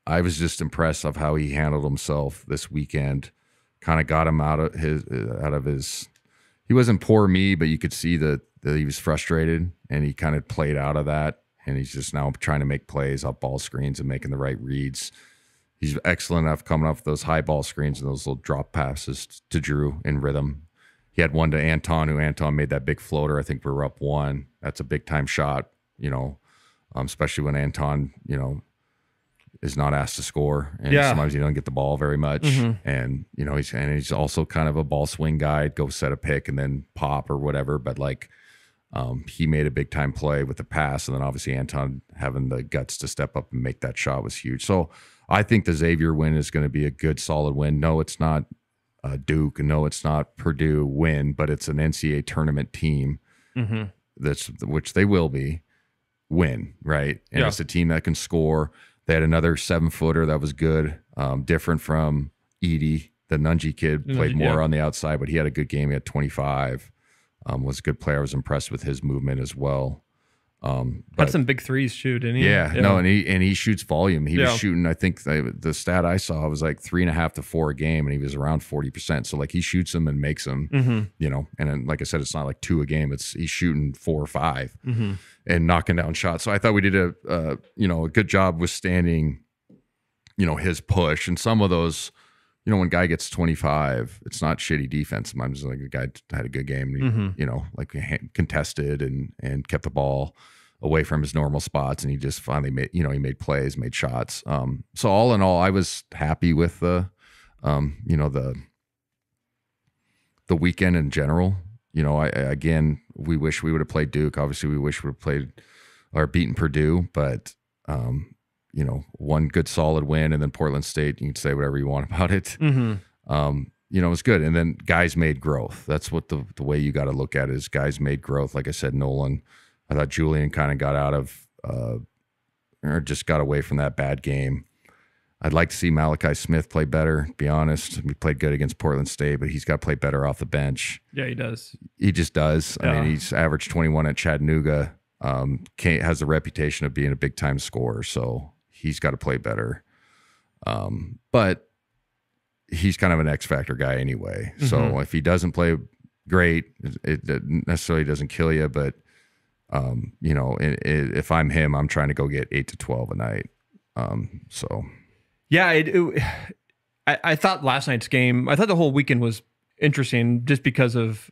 I was just impressed of how he handled himself this weekend. Kind of got him out of his. He wasn't poor me, but you could see that he was frustrated, and he kind of played out of that. And he's just now trying to make plays off ball screens and making the right reads. He's excellent enough coming off those high ball screens and those little drop passes to Drew in rhythm. He had one to Anton, who Anton made that big floater. I think we were up 1. That's a big time shot, you know, especially when Anton, you know, is not asked to score, and sometimes you don't get the ball very much. And you know, he's also kind of a ball swing guy. Go set a pick and then pop or whatever. But like, He made a big time play with the pass, and then obviously Anton having the guts to step up and make that shot was huge. So I think the Xavier win is going to be a good, solid win. No, it's not Duke, and no, it's not Purdue win, but it's an NCAA tournament team which they will be win, right? And it's a team that can score. They had another 7-footer that was good, different from Edie. The Nunji kid played more on the outside, but he had a good game. He had 25. Was a good player. I was impressed with his movement as well.
Had some big threes too, didn't he?
Yeah, no, and he shoots volume. He was shooting, I think the stat I saw was like 3.5 to 4 a game, and he was around 40%. So like he shoots them and makes them, you know. And then, like I said, it's not like 2 a game. He's shooting 4 or 5 and knocking down shots. So I thought we did a good job withstanding, his push. And some of those, when a guy gets 25, it's not shitty defense. Sometimes like a guy had a good game, like contested and kept the ball away from his normal spots, and he just finally made, he made plays, made shots. So all in all, I was happy with the weekend in general. Again, we wish we would have played Duke. Obviously, we wish we would have played or beaten Purdue, but one good solid win, and then Portland State, you can say whatever you want about it. It was good. And then guys made growth. That's what the way you got to look at it is guys made growth. Like I said, Nolan, I thought Julian kind of got out of, or just got away from that bad game. I'd like to see Malachi Smith play better, to be honest. We played good against Portland State, but he's got to play better off the bench.
Yeah, he does.
He just does.
Yeah.
I mean, he's averaged 21 at Chattanooga. Has the reputation of being a big time scorer, so he's got to play better. But he's kind of an X factor guy anyway. So if he doesn't play great, it necessarily doesn't kill you. But if I'm him, I'm trying to go get 8 to 12 a night.
Yeah, I thought last night's game, I thought the whole weekend was interesting just because of,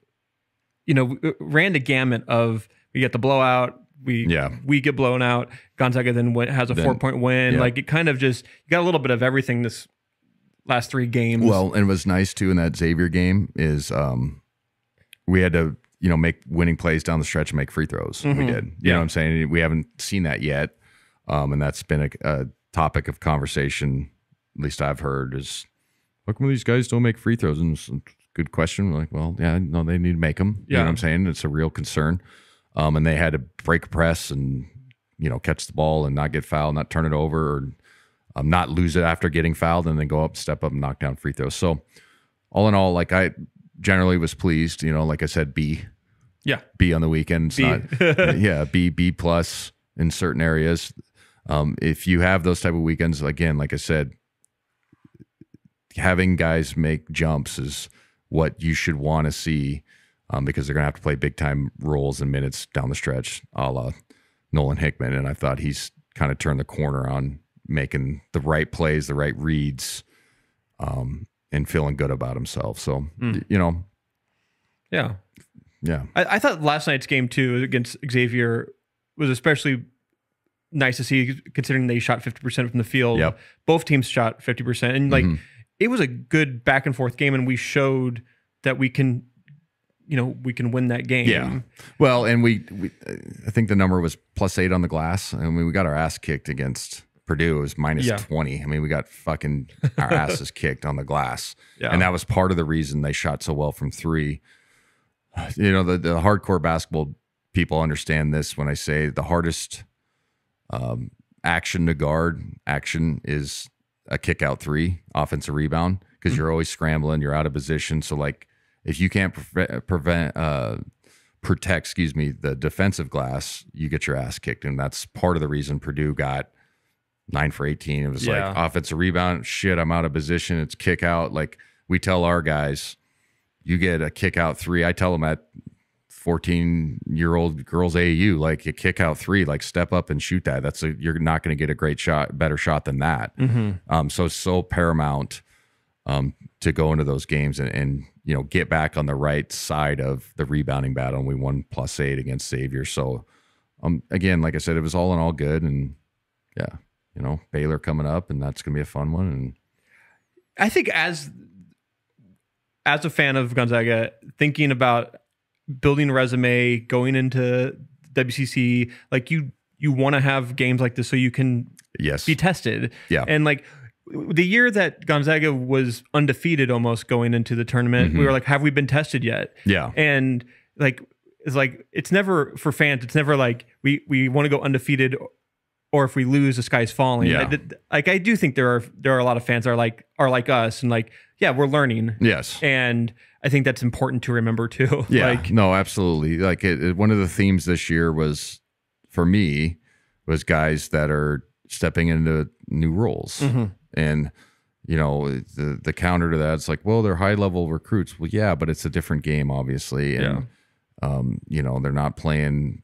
it ran the gamut of we get the blowout, we get blown out, Gonzaga then has a 4-point win. Like it kind of just, you got a little bit of everything this last 3 games.
Well, and it was nice too in that Xavier game is we had to, make winning plays down the stretch and make free throws. We did. You know what I'm saying? We haven't seen that yet. And that's been a topic of conversation, at least I've heard, is how come these guys don't make free throws? And it's a good question. We're like, well, yeah, no, they need to make them. You know what I'm saying? It's a real concern. And they had to break a press and, catch the ball and not get fouled, not turn it over, or not lose it after getting fouled, and then go up, step up, and knock down free throws. So all in all, like I generally was pleased, like I said, B. Yeah. B on the weekend. B plus in certain areas. If you have those type of weekends, again, like I said, having guys make jumps is what you should want to see, because they're going to have to play big time roles and minutes down the stretch, a la Nolan Hickman. And I thought he's kind of turned the corner on making the right plays, the right reads, and feeling good about himself. So,
Yeah.
Yeah.
I thought last night's game too against Xavier was especially nice to see, considering they shot 50% from the field.
Yep.
Both teams shot 50%. And like, it was a good back and forth game, and we showed that we can, we can win that game.
Yeah. Well, and we I think the number was +8 on the glass. I mean, we got our ass kicked against Purdue. It was -20. I mean, we got fucking our asses kicked on the glass. Yeah. And that was part of the reason they shot so well from 3. The hardcore basketball people understand this when I say the hardest action to guard action is a kick out 3 offensive rebound, because you're always scrambling, you're out of position. So like if you can't protect the defensive glass, you get your ass kicked. And that's part of the reason Purdue got 9 for 18. It was like offensive rebound, shit, I'm out of position, it's kick out. Like we tell our guys, you get a kick out 3. I tell them at 14-year-old girls AAU, like a kick out 3, like step up and shoot that. You're not going to get a great shot, better shot than that. So it's so paramount to go into those games and get back on the right side of the rebounding battle. And we won +8 against Xavier. So again, like I said, it was all in all good. And Baylor coming up, and that's going to be a fun one. And
I think as a fan of Gonzaga, thinking about building a resume, going into WCC, like you want to have games like this so you can be tested.
Yeah.
And like the year that Gonzaga was undefeated almost going into the tournament, we were like, have we been tested yet?
Yeah.
And like, it's never for fans. It's never like we want to go undefeated, or if we lose, the sky's falling.
Yeah.
Like I do think there are a lot of fans that are like us, and like, yeah, we're learning.
Yes.
And I think that's important to remember too.
Yeah.
Like,
no, absolutely. Like one of the themes this year was, for me, was guys that are stepping into new roles. And, you know, the counter to that, it's like, well, they're high level recruits. Well, yeah, but it's a different game, obviously. And, you know, they're not playing,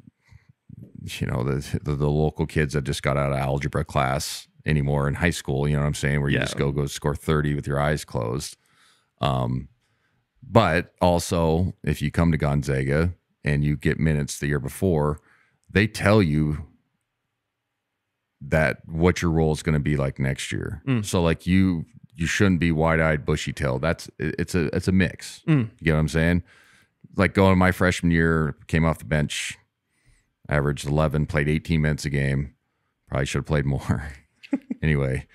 you know, the local kids that just got out of algebra class anymore in high school. You know what I'm saying? Where you just go score 30 with your eyes closed. But also, if you come to Gonzaga and you get minutes the year before, they tell you that what your role is going to be like next year. So like you shouldn't be wide-eyed, bushy-tailed. It's a mix. You get what I'm saying? Like going my freshman year, came off the bench, averaged 11, played 18 minutes a game. Probably should have played more. Anyway,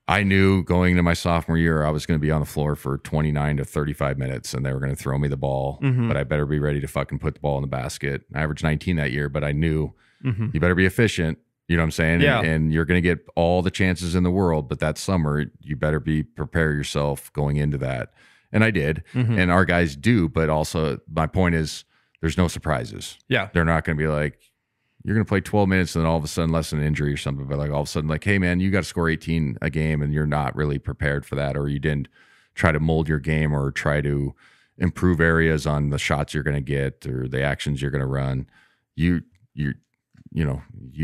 I knew going into my sophomore year, I was going to be on the floor for 29 to 35 minutes, and they were going to throw me the ball, but I better be ready to fucking put the ball in the basket. I averaged 19 that year, but I knew you better be efficient. You know what I'm saying?
Yeah.
And you're going to get all the chances in the world, but that summer, you better prepare yourself going into that. And I did. And our guys do, but also my point is there's no surprises.
Yeah.
They're not going to be like, you're going to play 12 minutes and then all of a sudden, less an injury or something, but like all of a sudden, like, hey man, you got to score 18 a game and you're not really prepared for that, or you didn't try to mold your game or try to improve areas on the shots you're going to get or the actions you're going to run. You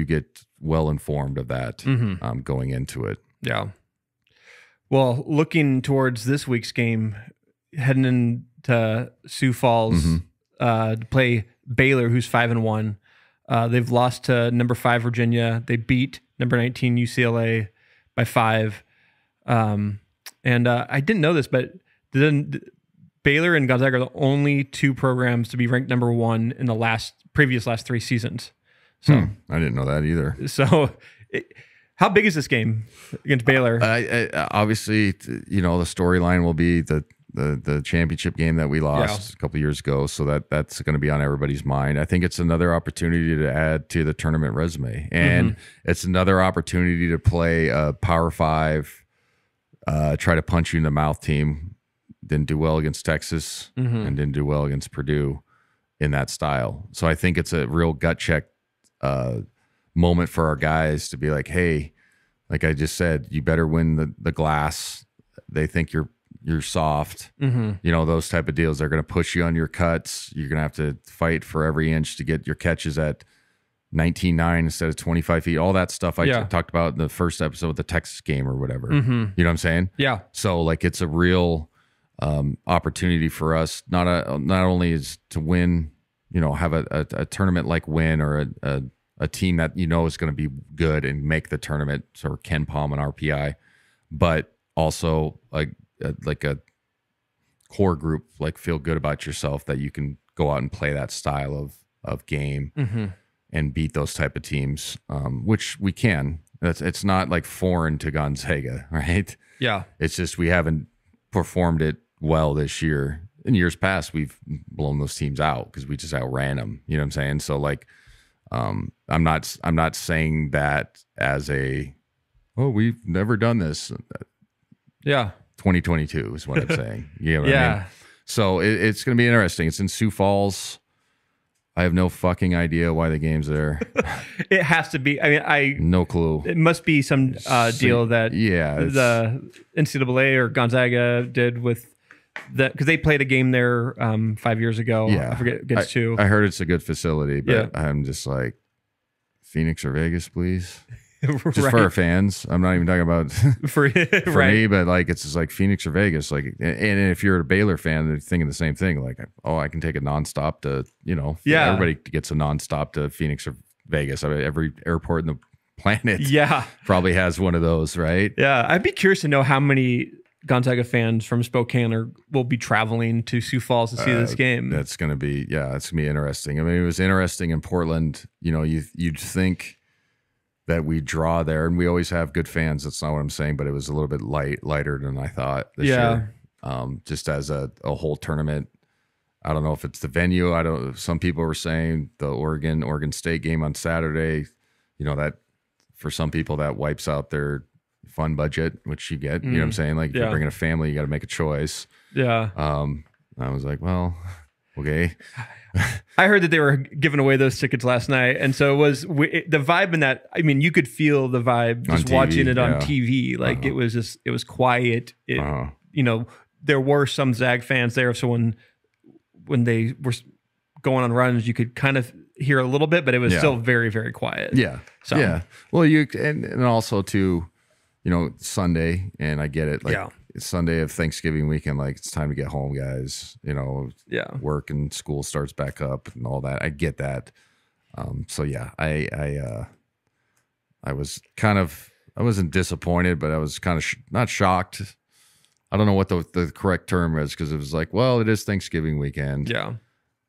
get well informed of that going into it.
Yeah. Well, looking towards this week's game, heading into Sioux Falls to play Baylor, who's 5-1. They've lost to number 5 Virginia. They beat number 19 UCLA by 5. And I didn't know this, but then Baylor and Gonzaga are the only two programs to be ranked number 1 in the previous 3 seasons. So
I didn't know that either.
So how big is this game against Baylor?
Obviously, you know, the storyline will be the championship game that we lost a couple of years ago. So that's going to be on everybody's mind. I think it's another opportunity to add to the tournament resume. And it's another opportunity to play a Power 5, try to punch you in the mouth team. Didn't do well against Texas and didn't do well against Purdue in that style. So I think it's a real gut check moment for our guys to be like, hey, like I just said, you better win the glass. They think you're soft, you know, those type of deals. They're going to push you on your cuts. You're going to have to fight for every inch to get your catches at 19.9 instead of 25 feet. All that stuff I talked about in the first episode of the Texas game or whatever. You know what I'm saying? Yeah. So like it's a real opportunity for us. Not only is to win, you know, have a tournament like win or a team that you know is going to be good and make the tournament, sort of Ken Palm and RPI, but also like a core group, like feel good about yourself that you can go out and play that style of game and beat those type of teams, which we can. It's not like foreign to Gonzaga, right? Yeah. It's just we haven't performed it well this year. In years past, we've blown those teams out because we just outran them. You know what I'm saying? So like, I'm not saying that as oh, we've never done this. Yeah. 2022 is what I'm saying. You know what I mean? So it's going to be interesting. It's in Sioux Falls. I have no fucking idea why the game's there.
It has to be. I mean,
no clue.
It must be some deal that the NCAA or Gonzaga did with that, because they played a game there 5 years ago. Yeah, I forget against two.
I heard it's a good facility, but I'm just like, Phoenix or Vegas, please. Just for our fans. I'm not even talking about for me, but like it's just like Phoenix or Vegas. Like, and if you're a Baylor fan, they're thinking the same thing. Like, oh, I can take a nonstop to, you know, everybody gets a nonstop to Phoenix or Vegas. I mean, every airport in the planet, probably has one of those, right?
Yeah, I'd be curious to know how many Gonzaga fans from Spokane will be traveling to Sioux Falls to see this game.
That's going to be interesting. I mean, it was interesting in Portland. You know, you'd think that we draw there, and we always have good fans. That's not what I'm saying, but it was a little bit lighter than I thought this year. Just as a whole tournament. I don't know if it's the venue. Some people were saying the Oregon State game on Saturday, you know, that for some people that wipes out their fun budget, which you get, you know what I'm saying? Like if you're bringing a family, you got to make a choice. Yeah. I was like, well, okay.
I heard that they were giving away those tickets last night. And so it was the vibe in that. I mean, you could feel the vibe just watching it on TV. Like it was quiet. You know, there were some Zag fans there. So when they were going on runs, you could kind of hear a little bit, but it was still very, very quiet. Yeah. So. Yeah. Well,
and also too, you know, Sunday, and I get it. Like it's Sunday of Thanksgiving weekend. Like it's time to get home, guys. You know, work and school starts back up and all that. I get that. So yeah, I wasn't disappointed, but I was kind of not shocked. I don't know what the correct term is, because it was like, well, it is Thanksgiving weekend. Yeah.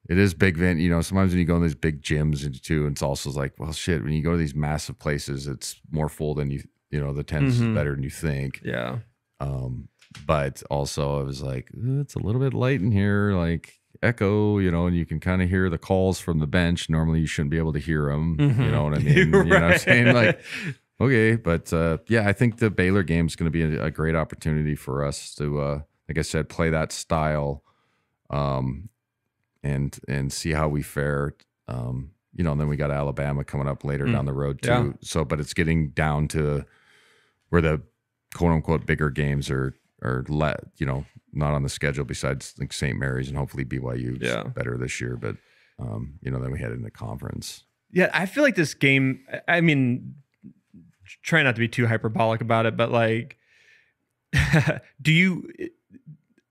It is big event. You know, sometimes when you go in these big gyms and it's also like, well, shit, when you go to these massive places, it's more full than you know, the tent's better than you think. Yeah. But also I was like, it's a little bit light in here, like echo, you know, and you can kind of hear the calls from the bench. Normally you shouldn't be able to hear them. You know what I mean? You know what I'm saying? Like, okay. But I think the Baylor game is going to be a great opportunity for us to, like I said, play that style and see how we fare. You know, and then we got Alabama coming up later down the road too. Yeah. So, but it's getting down to where the quote unquote bigger games are you know, not on the schedule, besides like St. Mary's and hopefully BYU's better this year. But you know, then we head into conference.
Yeah, I feel like this game, I mean, try not to be too hyperbolic about it, but like, do you,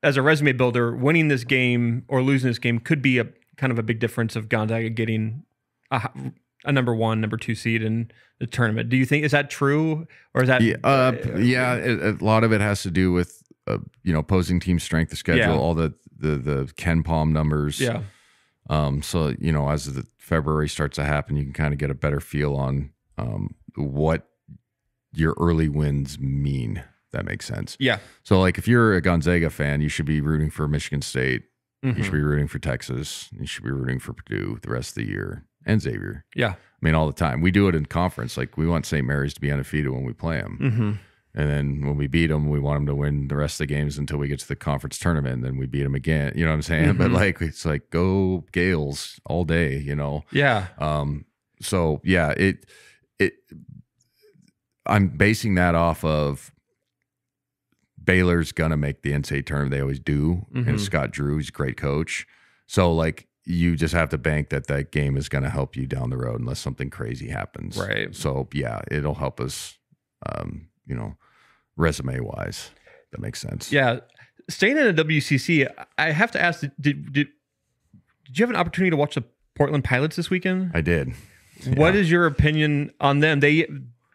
as a resume builder, winning this game or losing this game could be a kind of a big difference of Gonzaga getting a number 1, number 2 seed in the tournament. Do you think, is that true, or is that?
A lot of it has to do with you know, opposing team strength of schedule, all the Ken Palm numbers. Yeah. So you know, as the February starts to happen, you can kind of get a better feel on what your early wins mean. That makes sense. Yeah. So like, if you're a Gonzaga fan, you should be rooting for Michigan State. You should be rooting for Texas. You should be rooting for Purdue the rest of the year, and Xavier. Yeah. I mean, all the time. We do it in conference. Like, we want St. Mary's to be undefeated when we play them. And then when we beat them, we want them to win the rest of the games until we get to the conference tournament. And then we beat them again. You know what I'm saying? But like, it's like, go Gales all day, you know? Yeah. So yeah, I'm basing that off of Baylor's going to make the NCAA tournament. They always do. And Scott Drew, he's a great coach. So like, you just have to bank that game is going to help you down the road unless something crazy happens. Right. So yeah, it'll help us, you know, resume wise. That makes sense.
Yeah. Staying in a WCC, I have to ask, did you have an opportunity to watch the Portland Pilots this weekend?
I did.
What is your opinion on them?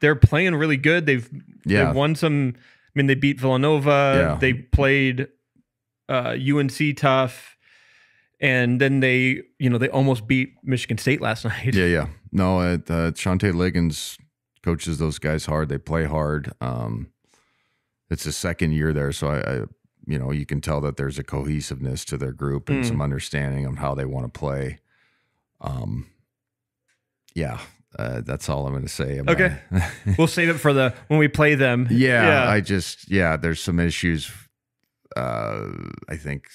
They're playing really good. They've won some. I mean, they beat Villanova. Yeah. They played UNC tough. And then they almost beat Michigan State last night.
Yeah. No, Shante Liggins coaches those guys hard. They play hard. It's the second year there, so I you know, you can tell that there's a cohesiveness to their group and some understanding of how they want to play. That's all I'm going to say.
Okay. We'll save it for when we play them.
There's some issues I think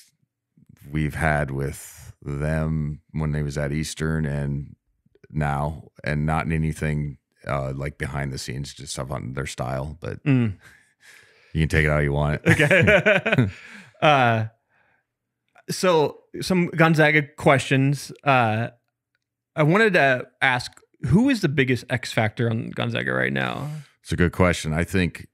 we've had with them when they was at Eastern and now, and not anything like behind the scenes, just stuff on their style, but you can take it how you want.
Okay. So some Gonzaga questions. I wanted to ask, who is the biggest X factor on Gonzaga right now?
It's a good question. I think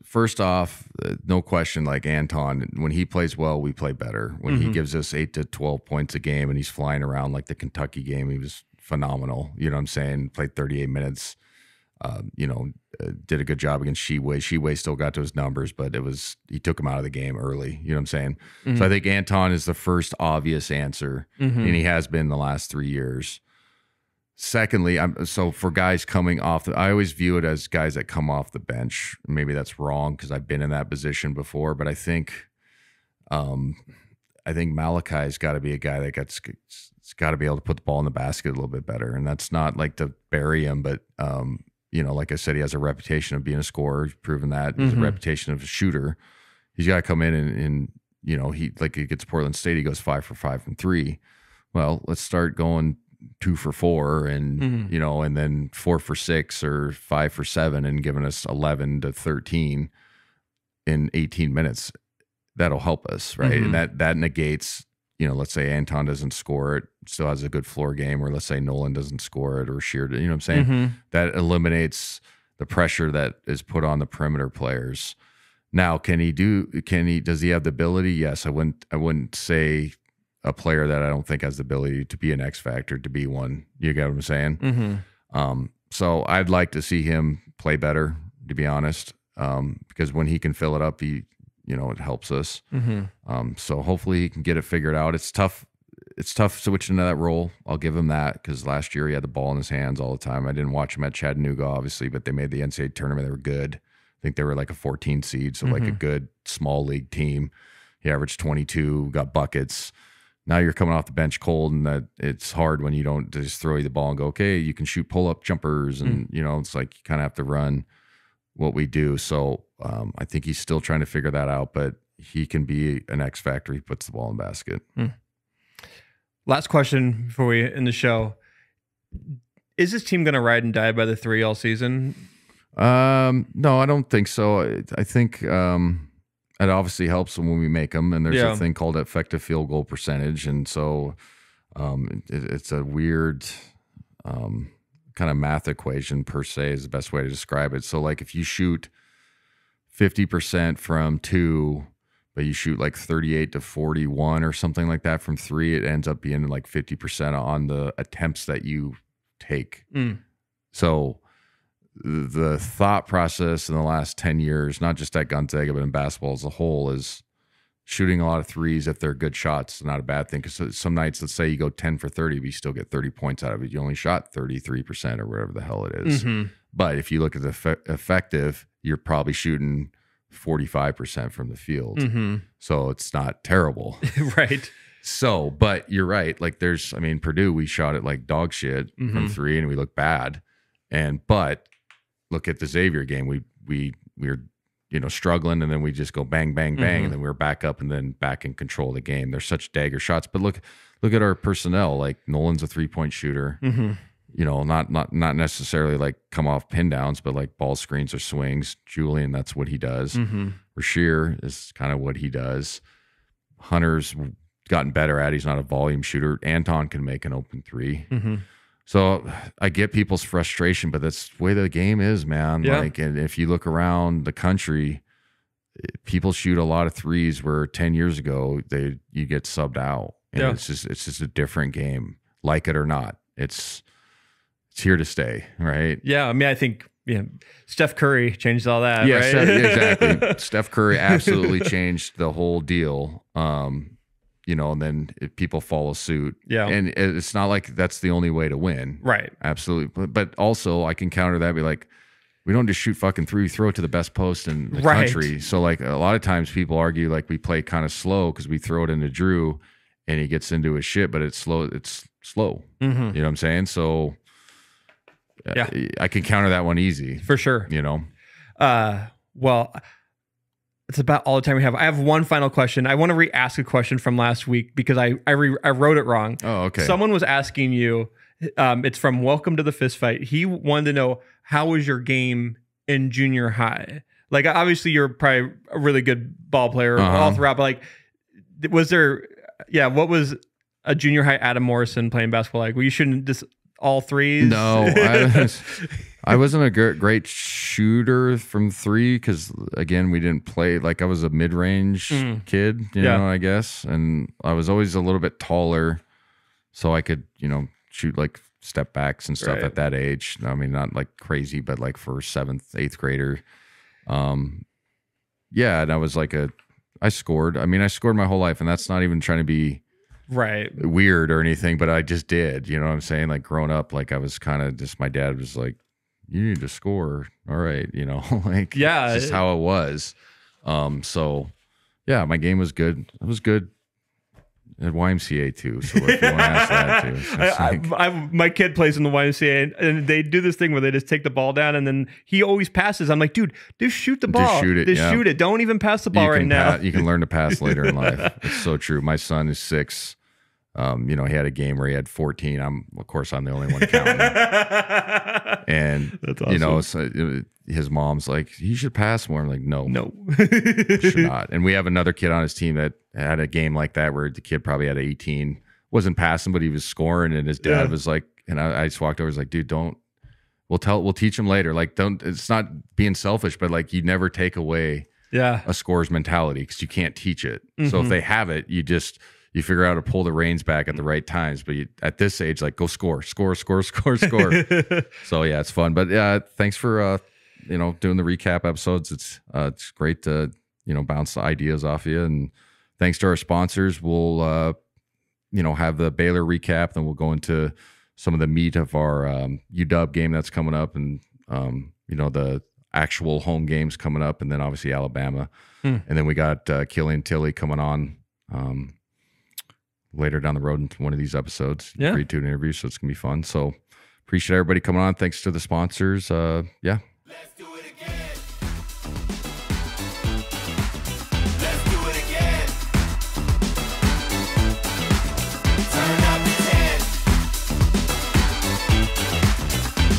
first off, no question, like Anton, when he plays well, we play better. When he gives us 8 to 12 points a game and he's flying around like the Kentucky game, he was phenomenal. You know what I'm saying? Played 38 minutes. did a good job against Sheway. Sheway still got to his numbers, but he took him out of the game early. You know what I'm saying?
Mm-hmm.
So I think Anton is the first obvious answer, and he has been the last 3 years. Secondly, so for guys coming off, I always view it as guys that come off the bench. Maybe that's wrong because I've been in that position before, but I think Malachi's got to be a guy that got to be able to put the ball in the basket a little bit better, and that's not like to bury him, but like I said, he has a reputation of being a scorer. He's proven that. He has a reputation of a shooter. He's got to come in and he gets Portland State. He goes 5 for 5 from 3. Well, let's start going 2 for 4 and and then 4 for 6 or 5 for 7 and giving us 11 to 13 in 18 minutes. That'll help us, right? And that negates, let's say Anton doesn't score it, still has a good floor game, or let's say Nolan doesn't score it or Shear, you know what I'm saying? That eliminates the pressure that is put on the perimeter players. Now, does he have the ability? Yes. I wouldn't say a player that I don't think has the ability to be an X factor, to be one. You get what I'm saying? So I'd like to see him play better, to be honest, because when he can fill it up, it helps us. So hopefully he can get it figured out. It's tough switching to that role. I'll give him that, because last year he had the ball in his hands all the time. I didn't watch him at Chattanooga, obviously, but they made the NCAA tournament. They were good. I think they were like a 14 seed, so like a good small league team. He averaged 22, got buckets. Now you're coming off the bench cold, and that it's hard when you don't just throw you the ball and go, okay, you can shoot pull-up jumpers, and it's like you kind of have to run what we do. So I think he's still trying to figure that out, but he can be an X factor. He puts the ball in the basket.
Last question before we end the show. Is this team going to ride and die by the 3 all season?
No, I don't think so. I think it obviously helps when we make them, and there's a thing called effective field goal percentage, and so it's a weird kind of math equation, per se, is the best way to describe it. So like if you shoot 50% from 2, but you shoot like 38 to 41 or something like that from 3, it ends up being like 50% on the attempts that you take. So the thought process in the last 10 years, not just at Gonzaga, but in basketball as a whole, is shooting a lot of threes. If they're good shots, not a bad thing. Because some nights, let's say you go 10 for 30, but you still get 30 points out of it. You only shot 33% or whatever the hell it is. But if you look at the effective, you're probably shooting 45% from the field. So it's not terrible.
Right.
So, but you're right. Like Purdue, we shot it like dog shit from 3 and we look bad. But look at the Xavier game. We were, struggling, and then we just go bang, bang, bang, and then we were back up and then back in control of the game. They're such dagger shots. But look at our personnel. Like Nolan's a 3-point shooter. Not necessarily like come off pin downs, but like ball screens or swings. Julian, that's what he does. Rasheer is kind of what he does. Hunter's gotten better at. He's not a volume shooter. Anton can make an open 3. So I get people's frustration, but that's the way the game is, man.
Yeah.
And if you look around the country, people shoot a lot of threes where 10 years ago you get subbed out. And it's just a different game, like it or not. It's here to stay, right?
Yeah, I think Steph Curry changed all that.
Yeah,
right?
Exactly. Steph Curry absolutely changed the whole deal. And then if people follow suit. Yeah. And it's not like that's the only way to win.
Right.
Absolutely. But also I can counter that, be like, we don't just shoot fucking 3, we throw it to the best post in the country. So like a lot of times people argue like we play kind of slow because we throw it into Drew and he gets into his shit, but it's slow. You know what I'm saying? So I can counter that one easy.
For sure.
Well,
it's about all the time we have. I have one final question. I want to re-ask a question from last week because I wrote it wrong.
Oh, okay.
Someone was asking you, it's from Welcome to the Fist Fight. He wanted to know, how was your game in junior high? Like, obviously you're probably a really good ball player all throughout, but like, was there, what was a junior high Adam Morrison playing basketball like? Well, you shouldn't just all threes?
No, I wasn't a great shooter from 3 because, again, we didn't play. Like, I was a mid-range kid, you know, I guess. And I was always a little bit taller, so I could, shoot like step backs and stuff
Right.
at that age. I mean, not like crazy, but like for 7th, 8th grader. Yeah, and I was like I scored. I mean, I scored my whole life, and that's not even trying to be
Right.
weird or anything, but I just did. You know what I'm saying? Like growing up, like I was kind of just, my dad was like, you need to score. All right. You know, like,
Yeah.
it's just how it was. So yeah, my game was good. It was good at YMCA too. So if you want to ask that too. It's just like-
My kid plays in the YMCA, and they do this thing where they just take the ball down, and then he always passes. I'm like, dude, just shoot the ball.
shoot it,
Just
yeah.
shoot it. Don't even pass the ball right now.
You can learn to pass later in life. It's so true. My son is 6. You know, he had a game where he had 14. Of course, I'm the only one counting. And
That's
you know, his mom's like, "You should pass more." I'm like, "No, should not." And we have another kid on his team that had a game like that where the kid probably had 18, wasn't passing, but he was scoring, and his dad was like, and I just walked over, was like, "Dude, don't. We'll teach him later. Like, don't. It's not being selfish, but like, you never take away a scorer's mentality because you can't teach it. So if they have it, you figure out how to pull the reins back at the right times. But at this age, like, go score. So yeah, it's fun. But yeah, thanks for doing the recap episodes. It's great to bounce the ideas off you. And thanks to our sponsors. We'll have the Baylor recap, then we'll go into some of the meat of our UW game that's coming up, and the actual home games coming up, and then obviously Alabama, and then we got Killian Tilly coming on later down the road into one of these episodes.
Yeah.
3-2 interview, so it's gonna be fun. So appreciate everybody coming on. Thanks to the sponsors. Yeah.
Let's do it again. Let's do it again. Turn up the 10.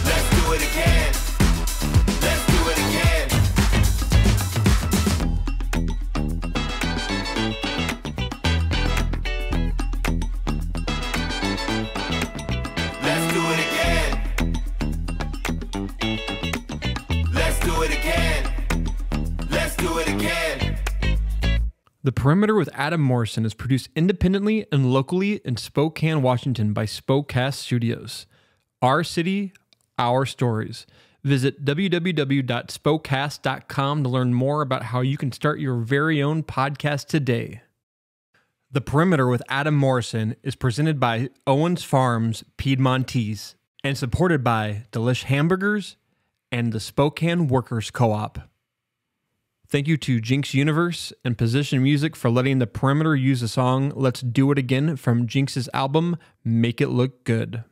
Let's do it again. Let's do it again. Let's do it again. Let's do it again. Let's do it again.
The Perimeter with Adam Morrison is produced independently and locally in Spokane, Washington by Spokast Studios. Our city, our stories. Visit www.spokast.com to learn more about how you can start your very own podcast today. The Perimeter with Adam Morrison is presented by Owens Farms Piedmontese and supported by Lish Hamburgers and the Spokane Workers Co-op. Thank you to Jinx Universe and Position Music for letting the Perimeter use the song Let's Do It Again from Jinx's album Make It Look Good.